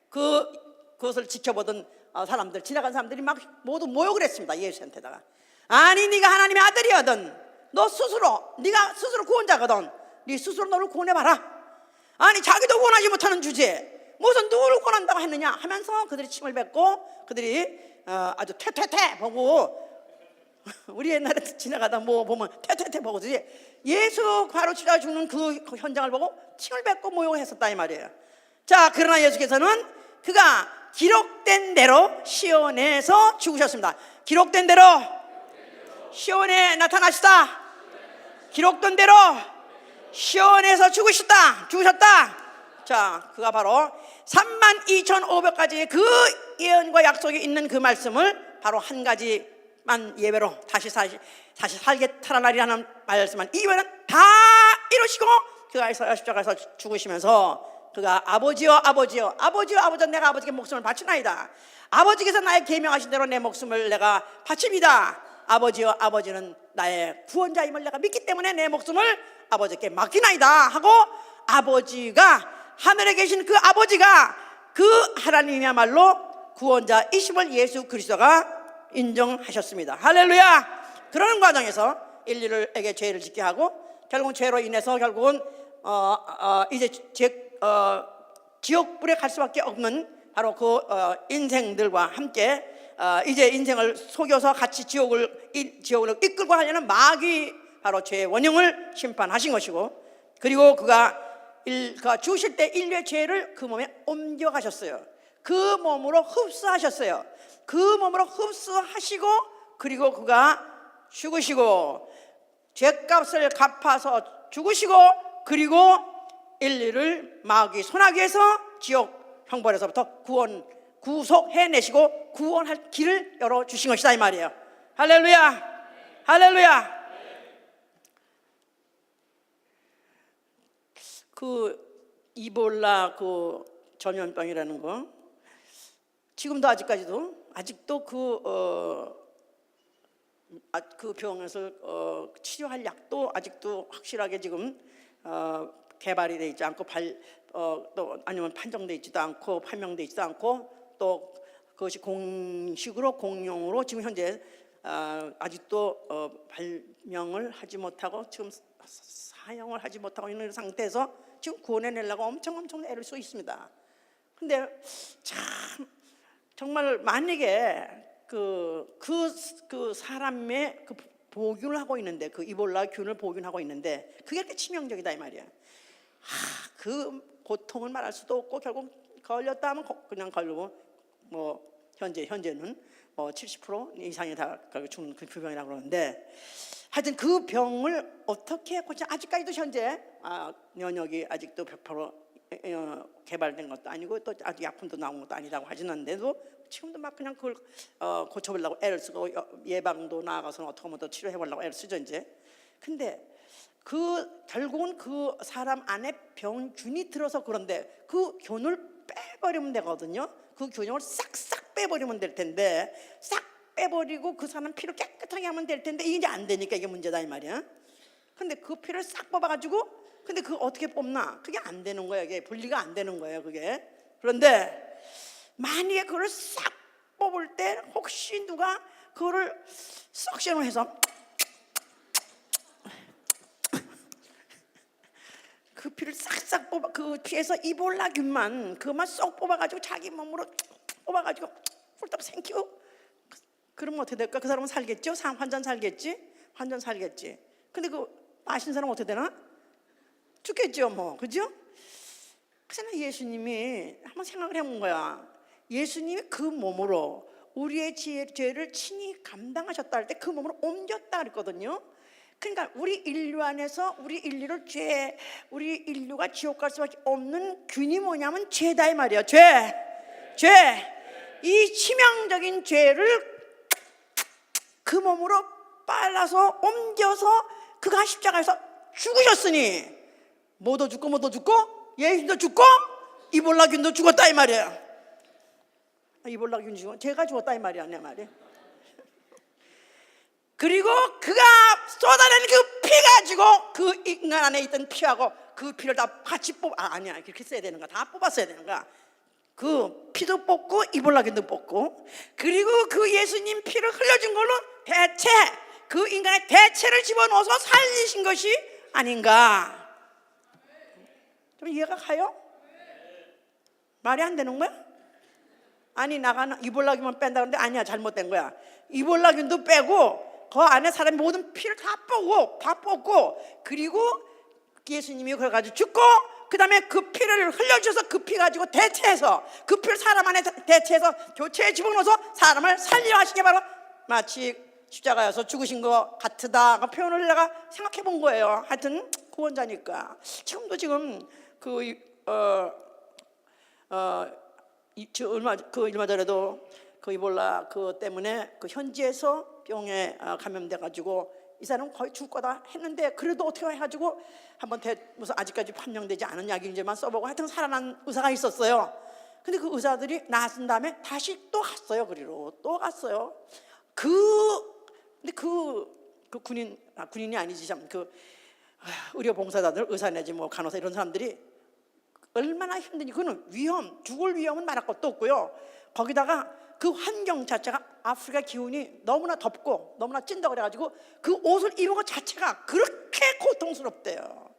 그것을 지켜보던 사람들, 지나간 사람들이 막 모두 모욕을 했습니다. 예수한테다가. 아니, 네가 하나님의 아들이거든, 네가 스스로 구원자거든, 네 스스로 너를 구원해봐라. 아니, 자기도 구원하지 못하는 주제에 무슨 누구를 구원한다고 했느냐 하면서 그들이 침을 뱉고, 그들이 아주 퇴퇴퇴 보고 우리 옛날에 지나가다 뭐 보면 퇴퇴퇴 보고들이 예수 바로 치다 죽는 그 현장을 보고 침을 뱉고 모욕했었다 이 말이에요. 자, 그러나 예수께서는 그가 기록된 대로 시온에서 죽으셨습니다. 기록된 대로 시온에 나타나시다. 기록된 대로 시온에서 죽으셨다. 자, 그가 바로 32,500가지의 그 예언과 약속이 있는 그 말씀을 바로 한 가지만 예외로 다시 살게 살아나리라는 말씀만 이외는 다 이루시고, 그가 십자가에서 죽으시면서 그가 아버지여 내가 아버지께 목숨을 바치나이다. 아버지께서 나의 계명하신 대로 내 목숨을 내가 바칩니다. 아버지여, 아버지는 나의 구원자임을 내가 믿기 때문에 내 목숨을 아버지께 맡기나이다 하고, 아버지가, 하늘에 계신 그 아버지가 그 하나님이야말로 구원자이심을 예수 그리스도가 인정하셨습니다. 할렐루야. 그러는 과정에서 인류에게 죄를 짓게 하고, 결국은 죄로 인해서 결국은 이제 지옥불에 갈 수밖에 없는 바로 그 인생들과 함께 이제 인생을 속여서 같이 지옥을 이끌고 하려는 마귀, 바로 죄의 원흉을 심판하신 것이고, 그리고 그가 죽으실 때 인류의 죄를 그 몸에 옮겨가셨어요. 그 몸으로 흡수하셨어요. 그 몸으로 흡수하시고, 그리고 그가 죽으시고 죄값을 갚아서 죽으시고, 그리고 인류를 마귀 소나기에서 지옥 형벌에서부터 구속해내시고 구원할 길을 열어주신 것이다 이 말이에요. 할렐루야. 할렐루야. 그 이볼라 그 전염병이라는 거, 지금도 아직도 그 병에서 치료할 약도 아직도 확실하게 지금 개발이 되어 있지 않고 또 아니면 판정되어 있지도 않고 판명되어 있지도 않고, 또 그것이 공식으로 공용으로 지금 현재 아직도 발명을 하지 못하고 지금 사용을 하지 못하고 있는 상태에서 지금 구원해내려고 엄청 애를 쓰고 있습니다. 근데 참 정말 만약에 그 사람의 그 보균을 하고 있는데, 그 이볼라 균을 보균하고 있는데 그게 이렇게 치명적이다 이 말이야. 그 고통을 말할 수도 없고, 결국 걸렸다 하면 그냥 걸리고, 뭐 현재는 70% 이상이 다 죽는 그 병이라고 그러는데, 하여튼 그 병을 어떻게 고쳐, 아직까지도 현재 면역이 아직도 100% 개발된 것도 아니고 또 아직 약품도 나온 것도 아니라고 하지는데도 지금도 막 그냥 그걸 고쳐보려고 애를 쓰고, 예방도 나아가서는 어떻게 하면 더 치료해보려고 애를 쓰죠 이제. 근데 결국은 그 사람 안에 병균이 들어서 그런데 그 균을 빼버리면 되거든요. 그 균형을 싹싹 빼버리면 될 텐데, 싹 빼버리고 그 사람 피를 깨끗하게 하면 될 텐데, 이게 이제 안 되니까 이게 문제다 이 말이야. 근데 그 피를 싹 뽑아가지고, 근데 그거 어떻게 뽑나? 그게 안 되는 거예요. 이게 분리가 안 되는 거예요 그게. 그런데 만약에 그걸 싹 뽑을 때 혹시 누가 그거를 석션을 해서 그 피를 싹싹 뽑아, 그 피에서 이볼라균만 그것만 쏙 뽑아가지고 자기 몸으로 뽑아가지고 훌떡 생기고, 그러면 어떻게 될까? 그 사람은 살겠죠? 환전 살겠지. 근데 그 마신 사람은 어떻게 되나? 죽겠죠 뭐, 그죠? 그래서 예수님이 한번 생각을 해본 거야. 예수님이 그 몸으로 우리의 죄를 친히 감당하셨다 할 때 그 몸으로 옮겼다 그랬거든요. 그러니까 우리 인류 안에서 우리 인류가 지옥 갈 수밖에 없는 균이 뭐냐면 죄다 이 말이야. 죄. 이 치명적인 죄를 그 몸으로 빨라서 옮겨서 그가 십자가에서 죽으셨으니, 못도 죽고 예수님도 죽고 이볼라균도 죽었다 이 말이야. 이볼라균 죽어 제가 죽었다 이 말이야 내 말이. 그리고 그가 쏟아낸 그 피 가지고 그 인간 안에 있던 피하고 그 피를 다 같이 아니야 그렇게 써야 되는가, 다 뽑았어야 되는가. 그 피도 뽑고 이볼라균도 뽑고, 그리고 그 예수님 피를 흘려준 걸로 대체 그 인간의 대체를 집어넣어서 살리신 것이 아닌가. 좀 이해가 가요? 말이 안 되는 거야? 아니 나가 이볼라균만 뺀다 그러는데 아니야, 잘못된 거야. 이볼라균도 빼고 그 안에 사람 모든 피를 다 뽑고 그리고 예수님이 그걸 가지고 죽고 그 다음에 그 피를 흘려주셔서 그 피 가지고 대체해서 그 피를 사람 안에 대체해서 교체에 집어넣어서 사람을 살려 하신 게 바로 마치 십자가에서 죽으신 것 같으다 그 표현을 내가 생각해 본 거예요. 하여튼 구원자니까. 지금도 지금 얼마 전에도 그 이볼라 그 때문에 그 현지에서 병에 감염돼 가지고 이 사람은 거의 죽을 거다 했는데 그래도 어떻게 해가지고 한번 무슨 아직까지 판명되지 않은 약인지만 써보고 하여튼 살아난 의사가 있었어요. 근데 그 의사들이 나았은 다음에 다시 또 갔어요. 그리로 또 갔어요. 근데 그 군인이 아니지 참 의료 봉사자들, 의사 내지 뭐 간호사 이런 사람들이 얼마나 힘든지. 그거는 죽을 위험은 말할 것도 없고요. 거기다가 그 환경 자체가 아프리카 기온이 너무나 덥고 너무나 찐다 그래가지고 그 옷을 입은 것 자체가 그렇게 고통스럽대요.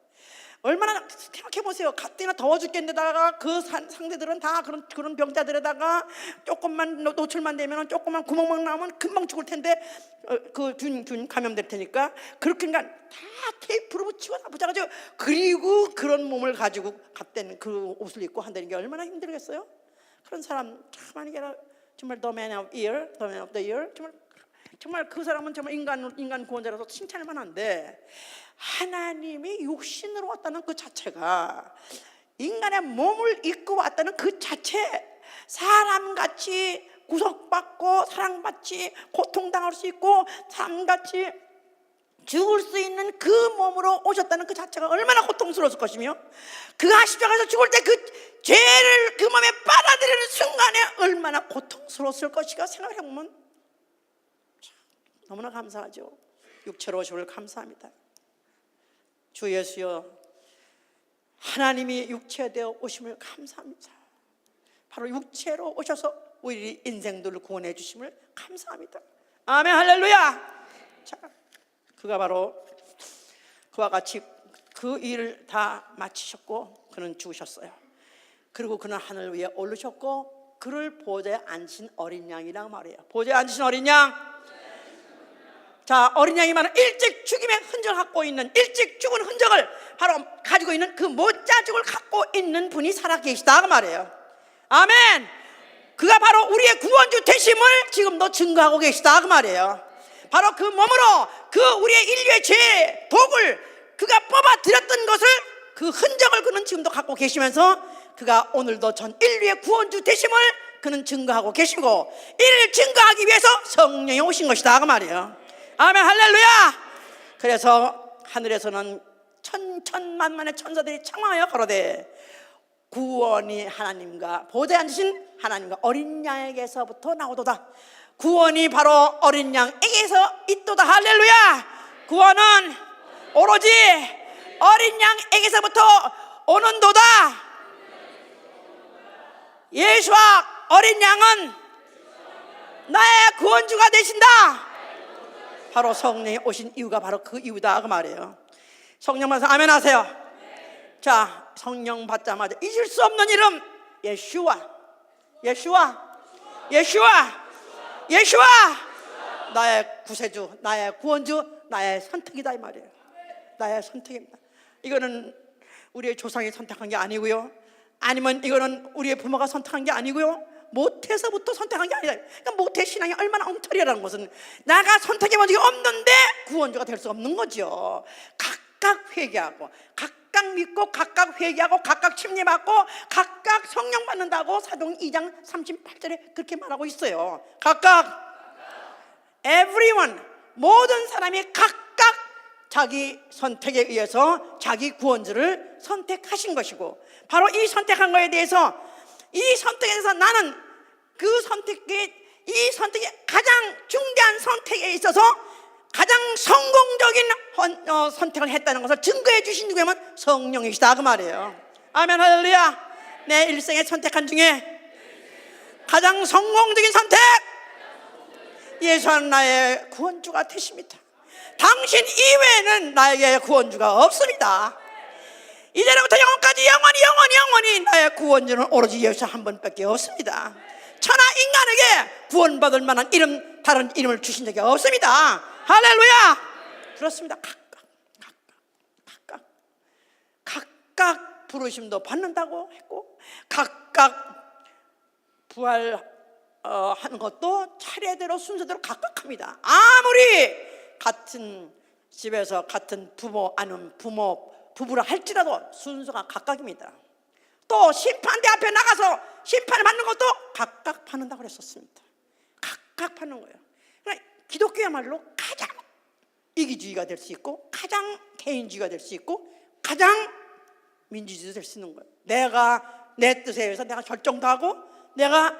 얼마나 생각해보세요. 가뜩이나 더워 죽겠는데다가 그 상대들은 다 그런 병자들에다가 조금만 노출만 되면 조금만 구멍만 나오면 금방 죽을 텐데 균 감염될 테니까 그렇게 다 테이프로 붙여가지고 그리고 그런 몸을 가지고 갔다는 그 옷을 입고 한다는 게 얼마나 힘들겠어요. 그런 사람 참 많이 계라. 정말 the man of the year. 정말 그 사람은 정말 인간 구원자라서 칭찬할 만한데, 하나님이 육신으로 왔다는 그 자체가, 인간의 몸을 입고 왔다는 그 자체, 사람같이 구속받고 사랑받지 고통당할 수 있고 사람같이 죽을 수 있는 그 몸으로 오셨다는 그 자체가 얼마나 고통스러웠을 것이며, 그가 십자가에서 죽을 때 그 죄를 그 몸에 빨아들이는 순간에 얼마나 고통스러웠을 것인가 생각을 해보면 너무나 감사하죠. 육체로 오심을 감사합니다. 주 예수여, 하나님이 육체되어 오심을 감사합니다. 바로 육체로 오셔서 우리 인생들을 구원해 주심을 감사합니다. 아멘, 할렐루야. 자, 그가 바로 그와 같이 그 일을 다 마치셨고 그는 죽으셨어요. 그리고 그는 하늘 위에 오르셨고 그를 보좌에 앉으신 어린 양이라고 말해요. 보좌에 앉으신 어린 양. 자, 어린 양이 말은 일찍 죽임의 흔적을 갖고 있는, 일찍 죽은 흔적을 바로 가지고 있는 그 모짜죽을 갖고 있는 분이 살아계시다 그 말이에요. 아멘. 그가 바로 우리의 구원주 되심을 지금도 증거하고 계시다 그 말이에요. 바로 그 몸으로 그 우리의 인류의 죄 독을 그가 뽑아들였던 것을, 그 흔적을 그는 지금도 갖고 계시면서 그가 오늘도 전 인류의 구원주 되심을 그는 증거하고 계시고, 이를 증거하기 위해서 성령이 오신 것이다 그 말이에요. 아멘, 할렐루야. 그래서 하늘에서는 천만만의 천사들이 청하여 가로되 구원이 하나님과 보좌에 앉으신 하나님과 어린 양에게서부터 나오도다. 구원이 바로 어린 양에게서 있도다. 할렐루야. 구원은 오로지 어린 양에게서부터 오는도다. 예수와 어린 양은 나의 구원주가 되신다. 바로 성령이 오신 이유가 바로 그 이유다 그 말이에요. 성령 받아서 아멘 하세요. 자, 성령 받자마자 잊을 수 없는 이름 예수와 나의 구세주, 나의 구원주, 나의 선택이다 이 말이에요. 나의 선택입니다. 이거는 우리의 조상이 선택한 게 아니고요, 아니면 이거는 우리의 부모가 선택한 게 아니고요, 모태에서부터 선택한 게 아니다. 그러니까 모태 신앙이 얼마나 엉터리라는 것은, 내가 선택해본 적이 없는데 구원주가 될 수 없는 거죠. 각각 회개하고 각각 믿고 각각 회개하고 각각 침례받고 각각 성령 받는다고 사도행 2장 38절에 그렇게 말하고 있어요. 각각 everyone, 모든 사람이 각각 자기 선택에 의해서 자기 구원주를 선택하신 것이고, 바로 이 선택한 거에 대해서, 이 선택에 대해서 나는 그 선택이, 이 선택이 가장 중대한 선택에 있어서 가장 성공적인 선택을 했다는 것을 증거해 주신 누구냐면 성령이시다, 그 말이에요. 아멘, 할렐루야. 내 일생에 선택한 중에 가장 성공적인 선택, 예수는 나의 구원주가 되십니다. 당신 이외에는 나에게 구원주가 없습니다. 이제부터 영원까지 영원히 나의 구원주는 오로지 예수 한 분밖에 없습니다. 천하 인간에게 구원받을 만한 이름, 다른 이름을 주신 적이 없습니다. 할렐루야. 그렇습니다. 각각 부르심도 받는다고 했고, 각각 부활하는 것도 차례대로 순서대로 각각 합니다. 아무리 같은 집에서 같은 부모 아니면 부부라 할지라도 순서가 각각입니다. 또 심판대 앞에 나가서 심판을 받는 것도 각각 받는다고 그랬었습니다. 각각 받는 거예요. 그러니까 기독교야말로 가장 이기주의가 될 수 있고, 가장 개인주의가 될 수 있고, 가장 민주주의가 될 수 있는 거예요. 내가 내 뜻에 의해서 내가 결정도 하고, 내가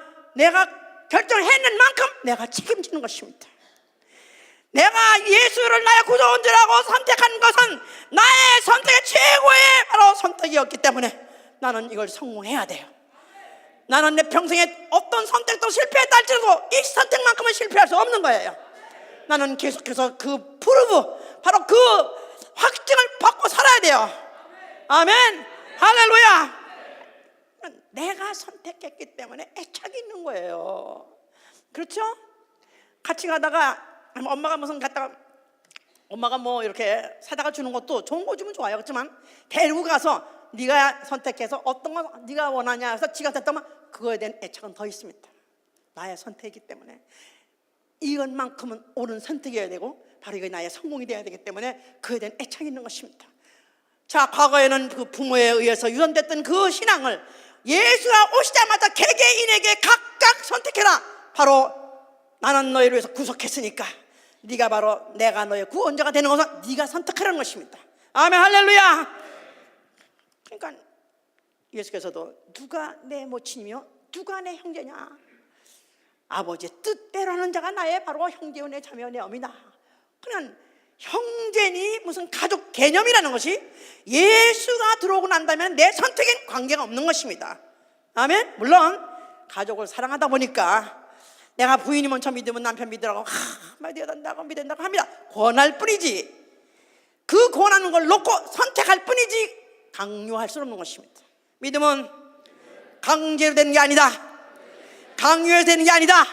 결정했는 만큼 내가 책임지는 것입니다. 내가 예수를 나의 구조원주라고 선택한 것은 나의 선택의 최고의 바로 선택이었기 때문에 나는 이걸 성공해야 돼요. 나는 내 평생에 어떤 선택도 실패했다 할지라도 이 선택만큼은 실패할 수 없는 거예요. 나는 계속해서 그 프루브, 바로 그 확증을 받고 살아야 돼요. 아멘, 할렐루야. 내가 선택했기 때문에 애착이 있는 거예요. 그렇죠? 같이 가다가 엄마가 무슨 갔다가 엄마가 뭐 이렇게 사다가 주는 것도 좋은 거 주면 좋아요. 그렇지만 데리고 가서 네가 선택해서 어떤 거 네가 원하냐 해서 지가 됐다면 그거에 대한 애착은 더 있습니다. 나의 선택이기 때문에 이것만큼은 옳은 선택이어야 되고, 바로 이게 나의 성공이 되어야 되기 때문에 그에 대한 애착이 있는 것입니다. 자, 과거에는 그 부모에 의해서 유전됐던 그 신앙을 예수가 오시자마자 개개인에게 각각 선택해라. 바로 나는 너희를 위해서 구속했으니까 네가 바로 내가 너의 구원자가 되는 것을 네가 선택하라는 것입니다. 아멘, 할렐루야. 그러니까 예수께서도 누가 내 모친이며 누가 내 형제냐, 아버지의 뜻대로 하는 자가 나의 바로 형제요 내 자매요 내 어미다. 그냥 형제니 무슨 가족 개념이라는 것이 예수가 들어오고 난다면 내 선택엔 관계가 없는 것입니다. 아멘. 물론 가족을 사랑하다 보니까 내가 부인이 먼저 믿으면 남편 믿으라고 믿는다고 합니다. 권할 뿐이지, 그 권하는 걸 놓고 선택할 뿐이지 강요할 수 없는 것입니다. 믿음은 강제로 되는 게 아니다. 강요해서 되는 게 아니다.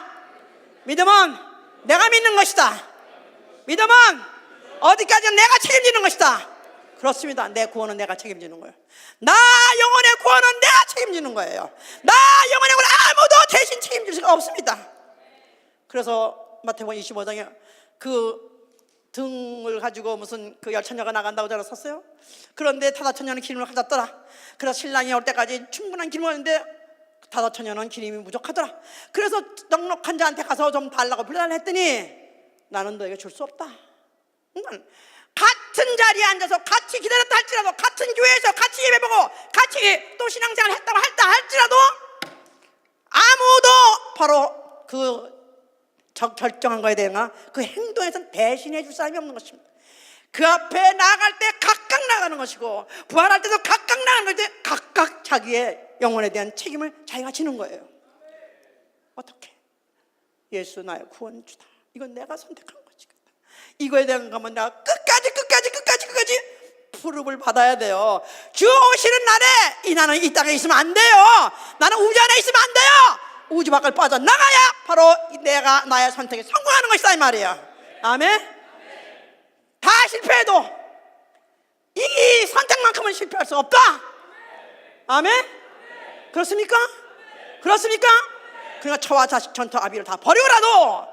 믿음은 내가 믿는 것이다. 믿음은 어디까지나 내가 책임지는 것이다. 그렇습니다. 내 구원은 내가 책임지는 거예요. 나 영혼의 구원은 내가 책임지는 거예요. 나 영혼의 구원은 아무도 대신 책임질 수가 없습니다. 그래서 마태복음 25장에 그 등을 가지고 무슨 그 열처녀가 나간다고 저러 썼어요. 그런데 다다처녀는 기름을 가졌더라. 그래서 신랑이 올 때까지 충분한 기름을 했는데 다다처녀는 기름이 부족하더라. 그래서 넉넉한 자한테 가서 좀 달라고 불러달라 했더니 나는 너에게 줄 수 없다. 같은 자리에 앉아서 같이 기다렸다 할지라도, 같은 교회에서 같이 예배보고 같이 또 신앙생활 했다고 할지라도 아무도 바로 그 결정한 거에 대한 그 행동에서는 배신해 줄 사람이 없는 것입니다. 그 앞에 나아갈 때 각각 나가는 것이고, 부활할 때도 각각 나가는 것인데 각각 자기의 영혼에 대한 책임을 자기가 지는 거예요. 어떻게? 예수 나의 구원주다. 이건 내가 선택한 거지. 이거에 대한 거면 내가 끝까지 푸릅을 받아야 돼요. 주 오시는 날에 나는 이 땅에 있으면 안 돼요. 나는 우주 안에 있으면 안 돼요. 우주 밖을 빠져나가야 바로 내가 나의 선택에 성공하는 것이다 이 말이에요. 아멘. 다 실패해도 이 선택만큼은 실패할 수 없다. 아멘. 그렇습니까? 그렇습니까? 그러니까 처와 자식 전토 아비를 다 버리고라도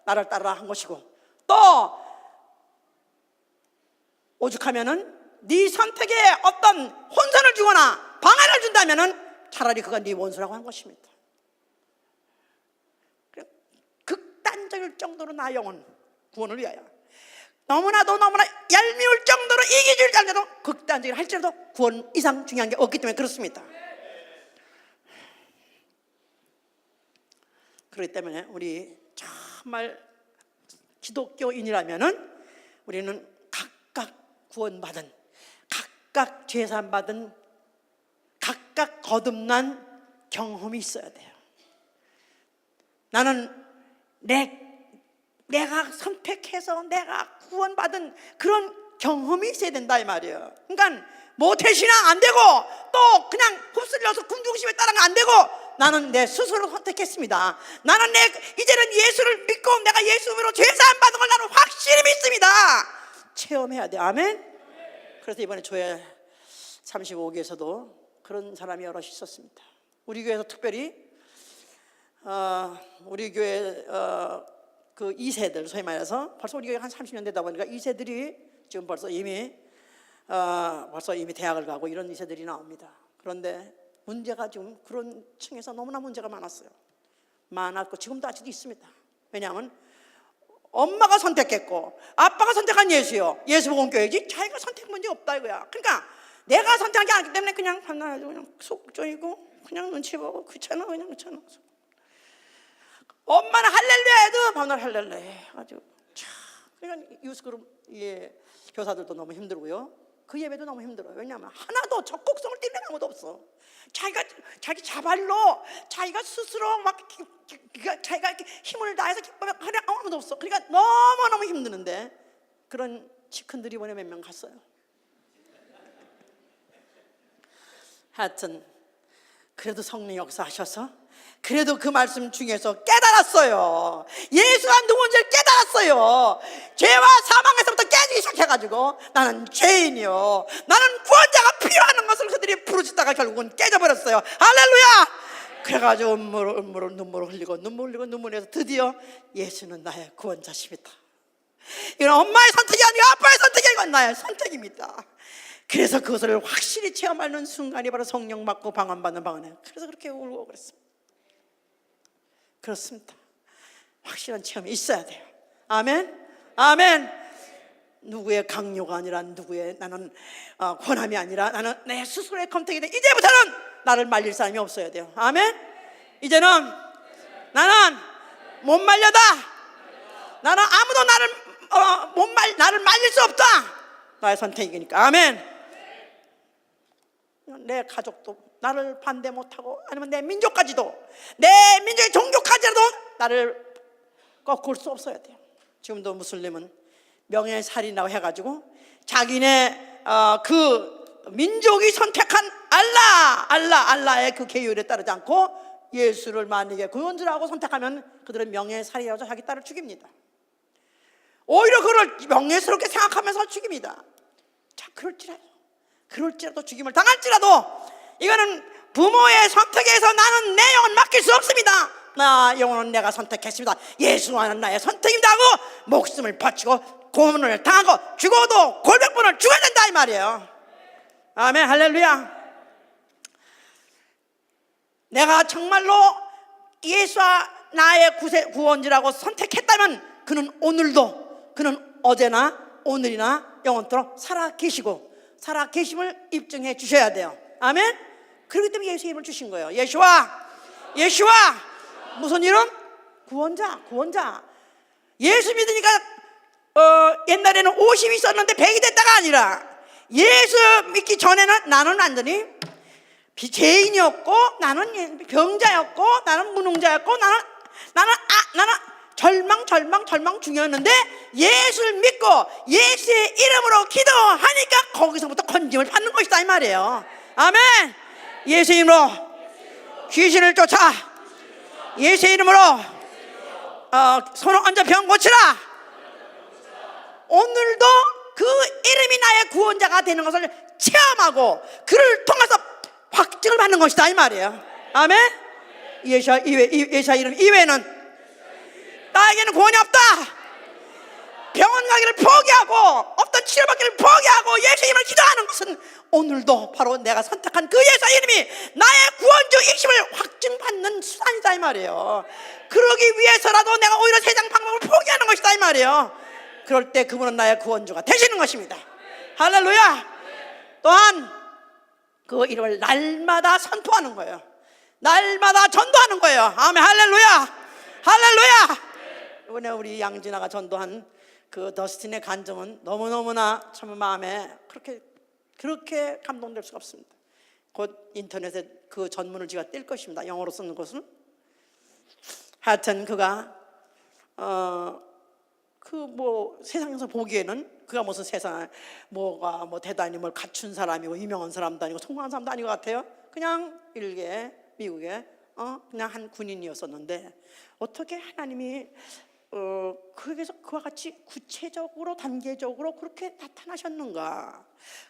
나를 따르라 한 것이고, 또 오죽하면은 네 선택에 어떤 혼선을 주거나 방해를 준다면은 차라리 그가 네 원수라고 한 것입니다. 극단적일 정도로 나 영혼 구원을 위하여 너무나도 얄미울 정도로 이기주의를 달려도 극단적으로 할지라도 구원 이상 중요한 게 없기 때문에 그렇습니다. 그렇기 때문에 우리 정말 기독교인이라면은 우리는 각각 구원받은, 각각 죄산받은, 각각 거듭난 경험이 있어야 돼요. 나는 내가 선택해서 내가 구원받은 그런 경험이 있어야 된다 이 말이에요. 그러니까 모태신앙 안 되고 또 그냥 흡슬려서 군중심에 따라가면 안 되고, 나는 내 스스로 선택했습니다. 나는 이제는 예수를 믿고 내가 예수로 죄사함 받은 걸 나는 확실히 믿습니다. 체험해야 돼. 아멘. 그래서 이번에 조회 35기에서도 그런 사람이 여럿이 있었습니다. 우리 교회에서 특별히 우리 교회 그 2세들, 소위 말해서 벌써 우리 교회 한 30년 되다 보니까 2세들이 지금 벌써 이미 대학을 가고 이런 2세들이 나옵니다. 그런데 문제가 지금 그런 층에서 너무나 문제가 많았고 지금도 아직도 있습니다. 왜냐하면 엄마가 선택했고 아빠가 선택한 예수요, 예수 복음교회지 자기가 선택 문제 없다 이거야. 그러니까 내가 선택한 게 아니기 때문에 그냥 반나가지고 그냥 속 쪼이고 그냥 눈치 보고 귀찮아. 엄마는 할렐루야 해도 반날 할렐루야 해. 아주 참. 그러니까 유스그룹 교사들도 너무 힘들고요, 그 예배도 너무 힘들어요. 왜냐하면 하나도 적극성을 띠는 아무도 없어. 자기 자발로 자기가 스스로 막 자기가 힘을 다해서 기뻐하면 그냥 아무도 없어. 그러니까 너무너무 힘드는데 그런 치큰들이 이번에 몇 명 갔어요. 하여튼 그래도 성령 역사하셔서 그래도 그 말씀 중에서 깨달았어요. 예수가 누군지를 깨달았어요. 죄와 사망에서부터 깨지기 시작해가지고 나는 죄인이요, 나는 구원자가 필요하는 것을 그들이 부르짖다가 결국은 깨져버렸어요. 할렐루야. 그래가지고 눈물을 흘리고 눈물에서 드디어 예수는 나의 구원자십니다. 이건 엄마의 선택이 아니고 아빠의 선택이 아니고 나의 선택입니다. 그래서 그것을 확실히 체험하는 순간이 바로 성령 받고 방언받는 방언이에요. 그래서 그렇게 울고 그랬습니다. 그렇습니다. 확실한 체험이 있어야 돼요. 아멘. 아멘. 누구의 강요가 아니라 누구의 나는 권함이 아니라 나는 내 스스로의 컨택이 돼. 이제부터는 나를 말릴 사람이 없어야 돼요. 아멘. 이제는 나는 못 말려다. 나는 아무도 나를 말릴 수 없다. 나의 선택이니까. 아멘. 내 가족도 나를 반대 못하고, 아니면 내 민족까지도, 내 민족의 종교까지라도 나를 꺾을 수 없어야 돼요. 지금도 무슬림은 명예살인이라고 해가지고 자기네 그 민족이 선택한 알라의 그 계율에 따르지 않고 예수를 만약에 구원주라고 선택하면 그들은 명예살인이라고 자기 딸을 죽입니다. 오히려 그를 명예스럽게 생각하면서 죽입니다. 자, 그럴지라도 죽임을 당할지라도 이거는 부모의 선택에 의해서 나는 내 영혼 맡길 수 없습니다. 나 영혼은 내가 선택했습니다. 예수와는 나의 선택입니다 하고 목숨을 바치고 고문을 당하고 죽어도 골백번을 죽어야 된다 이 말이에요. 아멘. 할렐루야. 내가 정말로 예수와 나의 구원주라고 선택했다면 그는 오늘도, 그는 어제나 오늘이나 영원토록 살아계심을 입증해 주셔야 돼요. 아멘. 그렇기 때문에 예수의 이름을 주신 거예요. 예수와 무슨 이름? 구원자. 예수 믿으니까 옛날에는 50이 있었는데 100이 됐다가 아니라 예수 믿기 전에는 나는 완전히 죄인이었고, 나는 병자였고, 나는 무능자였고, 나는 절망 중이었는데 예수를 믿고 예수의 이름으로 기도하니까 거기서부터 건짐을 받는 것이다 이 말이에요. 아멘. 예수의 이름으로 귀신을 쫓아, 예수의 이름으로 손을 얹어 병 고치라. 오늘도 그 이름이 나의 구원자가 되는 것을 체험하고 그를 통해서 확증을 받는 것이다 이 말이에요. 아멘. 예수와 이름 이외에는 나에게는 구원이 없다. 병원 가기를 포기하고 어떤 치료받기를 포기하고 예수 이름을 기도하는 것은 오늘도 바로 내가 선택한 그 예수 이름이 나의 구원주이심을 확증받는 수단이다 이 말이에요. 그러기 위해서라도 내가 오히려 세상 방법을 포기하는 것이다 이 말이에요. 그럴 때 그분은 나의 구원주가 되시는 것입니다. 할렐루야. 또한 그 이름을 날마다 선포하는 거예요. 날마다 전도하는 거예요. 아멘. 할렐루야. 할렐루야. 이번에 우리 양진아가 전도한 그 더스틴의 간증은 너무너무나 참 마음에 그렇게 감동될 수가 없습니다. 곧 인터넷에 그 전문을 제가 뗄 것입니다. 영어로 쓰는 것은. 하여튼 그가 세상에서 보기에는 그가 무슨 세상에 뭐 대단히 뭘 갖춘 사람이고 유명한 사람도 아니고 성공한 사람도 아닌 것 같아요. 그냥 일개 미국에 그냥 한 군인이었었는데 어떻게 하나님이 그에게서 그와 같이 구체적으로 단계적으로 그렇게 나타나셨는가.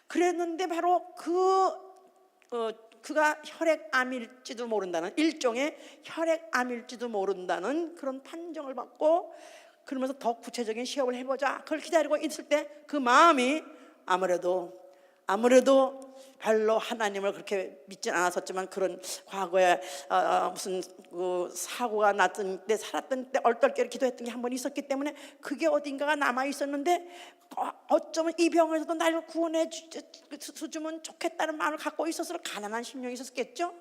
그랬는데 바로 그가 혈액암일지도 모른다는, 일종의 혈액암일지도 모른다는 그런 판정을 받고, 그러면서 더 구체적인 시험을 해보자, 그걸 기다리고 있을 때 그 마음이 아무래도 별로 하나님을 그렇게 믿진 않았었지만, 그런 과거에 무슨 그 사고가 났던 때, 살았던 때 얼떨결에 기도했던 게 한 번 있었기 때문에 그게 어딘가가 남아 있었는데, 어쩌면 이 병에서도 나를 구원해 주면 좋겠다는 마음을 갖고 있어서 가난한 심령이 있었겠죠.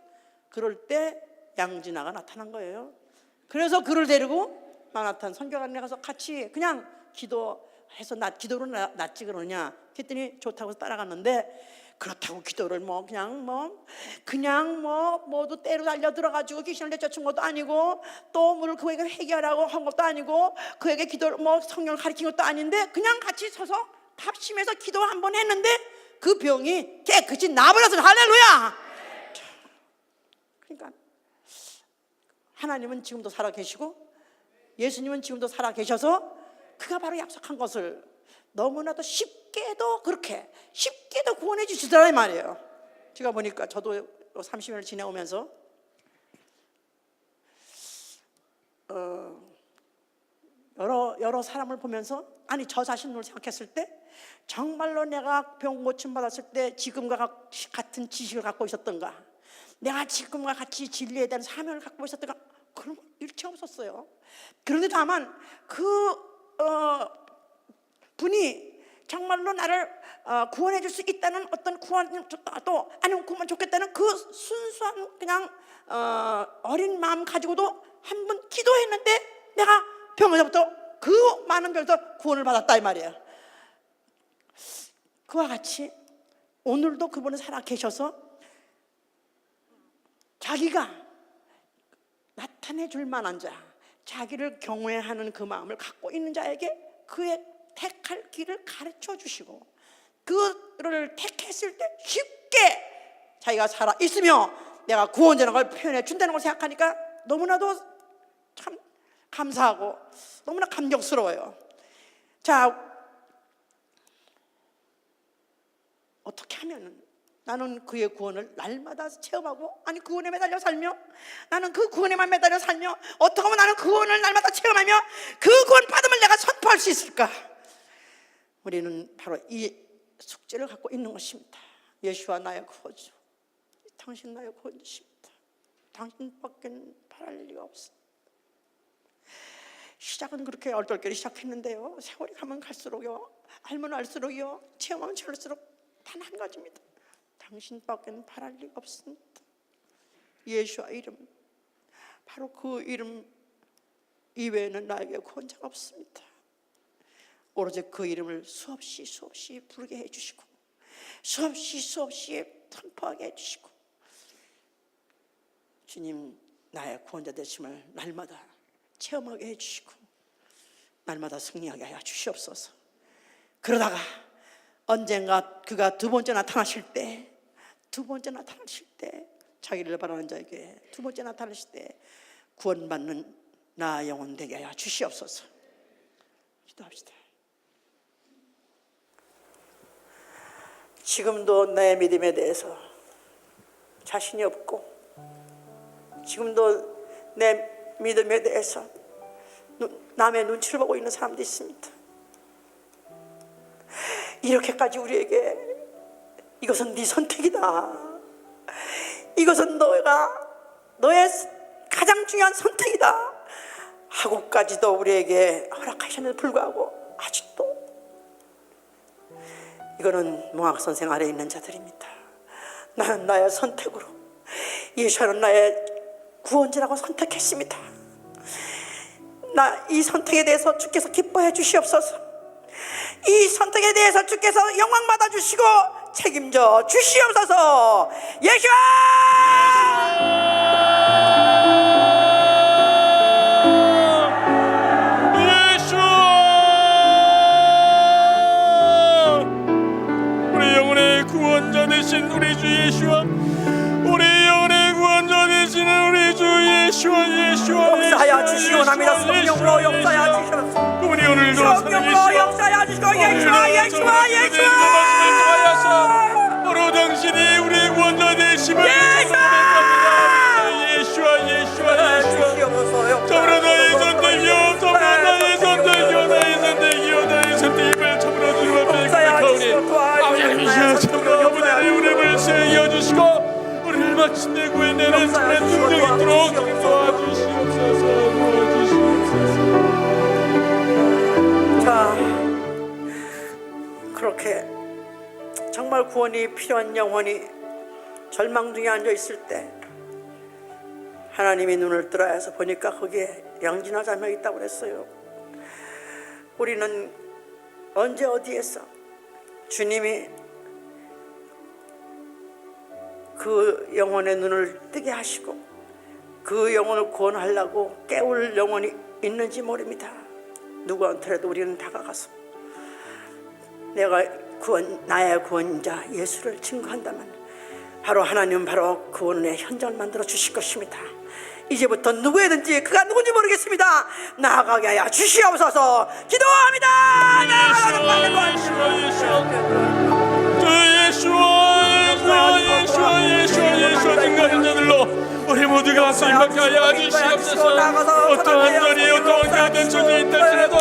그럴 때 양진아가 나타난 거예요. 그래서 그를 데리고 마나탄 선교관에 가서 같이 그냥 기도해서 기도로 낫지 그러냐 했더니 좋다고 해서 따라갔는데, 그렇다고 기도를 그냥 모두 때로 달려 들어가지고 귀신을 내쫓은 것도 아니고, 또 물을 그에게 회개하라고 한 것도 아니고, 그에게 기도를 성령을 가르친 것도 아닌데, 그냥 같이 서서 합심해서 기도 한번 했는데 그 병이 깨끗이 나버렸어요. 할렐루야. 그러니까 하나님은 지금도 살아계시고 예수님은 지금도 살아계셔서 그가 바로 약속한 것을 너무나도 쉽게도 구원해 주시더라 이 말이에요. 제가 보니까 저도 30년을 지내오면서 여러 사람을 보면서, 아니 저 자신을 생각했을 때 정말로 내가 병 고침 받았을 때 지금과 같은 지식을 갖고 있었던가, 내가 지금과 같이 진리에 대한 사명을 갖고 있었던가, 그런 건 일체 없었어요. 그런데 다만 분이 정말로 나를 구원해 줄 수 있다는 어떤 구원도 아니면 구원 좋겠다는 그 순수한 그냥 어린 마음 가지고도 한 번 기도했는데 내가 병에서부터 그 많은 병에서 구원을 받았다 이 말이에요. 그와 같이 오늘도 그분은 살아 계셔서 자기가 나타내 줄 만한 자, 자기를 경외하는 그 마음을 갖고 있는 자에게 그의 택할 길을 가르쳐 주시고, 그를 택했을 때 쉽게 자기가 살아 있으며 내가 구원자라는 걸 표현해 준다는 걸 생각하니까 너무나도 참 감사하고 너무나 감격스러워요. 자, 어떻게 하면은 나는 그의 구원을 날마다 체험하고, 아니 구원에 매달려 살며, 나는 그 구원에만 매달려 살며, 어떻게 하면 나는 구원을 날마다 체험하며 그 구원 받음을 내가 선포할 수 있을까? 우리는 바로 이 숙제를 갖고 있는 것입니다. 예수와 나의 구원주, 당신 나의 구원주십니다. 당신밖에 바랄 리가 없습니다. 시작은 그렇게 얼떨결에 시작했는데요, 세월이 가면 갈수록요, 알면 알수록요, 체험하면 체험할수록 단 한 가지입니다. 당신밖에는 바랄 리가 없습니다. 예수와 이름, 바로 그 이름 이외에는 나에게 구원자가 없습니다. 오로지 그 이름을 수없이 부르게 해주시고, 수없이 선포하게 해주시고, 주님 나의 구원자 되심을 날마다 체험하게 해주시고 날마다 승리하게 하여 주시옵소서. 그러다가 언젠가 그가 두 번째 나타나실 때 자기를 바라는 자에게 두 번째 나타나실 때 구원받는 나 영혼 되게 하여 주시옵소서. 기도합시다. 지금도 내 믿음에 대해서 자신이 없고, 지금도 내 믿음에 대해서 남의 눈치를 보고 있는 사람도 있습니다. 이렇게까지 우리에게 이것은 네 선택이다, 이것은 너의 가장 중요한 선택이다 하고까지도 우리에게 허락하셨는데도 불구하고 아직도 이거는 몽학 선생 아래에 있는 자들입니다. 나는 나의 선택으로 예수는 나의 구원자라고 선택했습니다. 나 이 선택에 대해서 주께서 기뻐해 주시옵소서. 이 선택에 대해서 주께서 영광 받아 주시고 책임져 주시옵소서. 예수와 우리 영혼의 구원자 되신 우리 주 예수와 우리 영혼의 구원자 되시는 우리 주 예수와 역사하여 주시오나이다. 성령으로 역사하여 주시옵소서. 그분이 오늘도 성령으로 역사하여 주시고 예수와 바로 당신이 우리 구원자 되심을 예수와 저으로 나의 선택이요 저으로 나의 선택이요 나의 선택임을 저으로 주님 앞에 고백하오니 아버지 하나님이시여 저으로 아버지의 우리를 세여 주시고 우리를 마침내 구해내는 참된 능력이 있도록 도와주시옵소서. 자, 그렇게 정말 구원이 필요한 영혼이 절망 중에 앉아 있을 때 하나님이 눈을 뜨라 해서 보니까 거기에 양진아 자매가 있다고 그랬어요. 우리는 언제 어디에서 주님이 그 영혼의 눈을 뜨게 하시고 그 영혼을 구원하려고 깨울 영혼이 있는지 모릅니다. 누구한테라도 우리는 다가가서 내가 나의 구원자 예수를 증거한다면 바로 하나님은 바로 구원의 현장을 만들어 주실 것입니다. 이제부터 누구든지 그가 누군지 모르겠습니다. 나아가게 하여 주시옵소서. 기도합니다. 예수와 증거하는 자들로 우리 모두가 임하게 하여 주시옵소서. 어떠한 자리 어떠한 교회된 처지에 있다 할지라도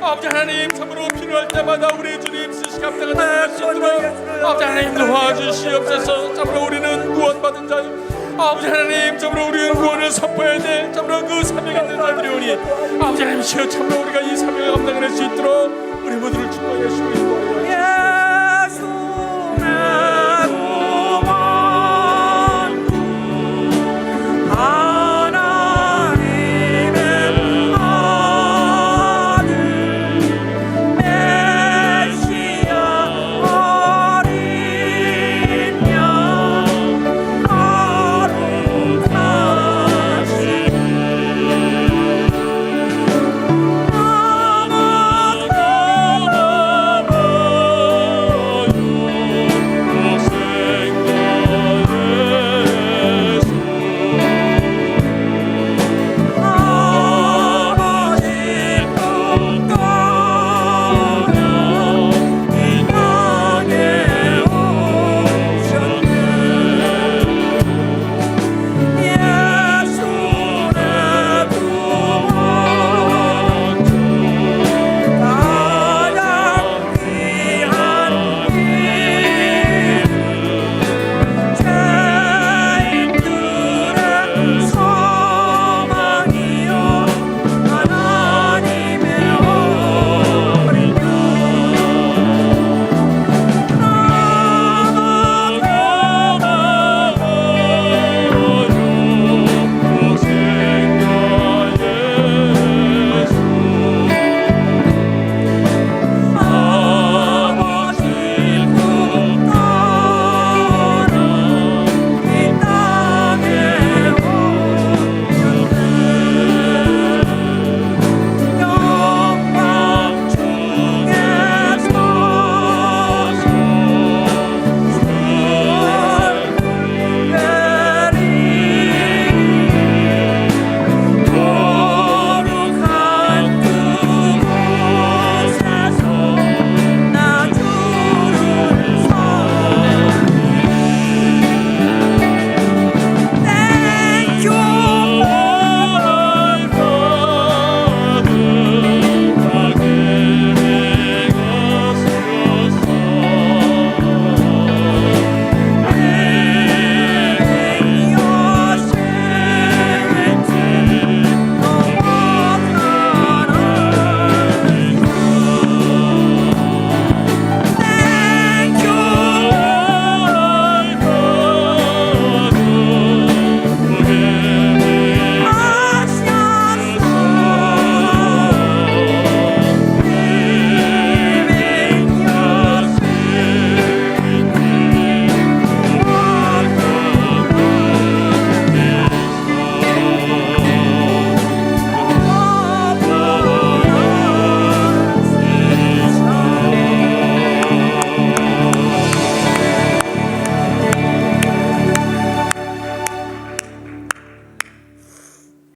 아버지 하나님 참으로 필요할 때마다 우리 주님 쓰시 감당을 나갈 수 있도록 아버지 하나님 도와주시옵소서. 참으로 우리는 구원받은 자요 아버지 하나님 참으로 우리는 구원을 선포해야 돼. 참으로 그 사명이 있는 자들이 오니 아버지 하나님 참으로 우리가 이 사명을 감당할 수 있도록 우리 모두를 축복해 주시고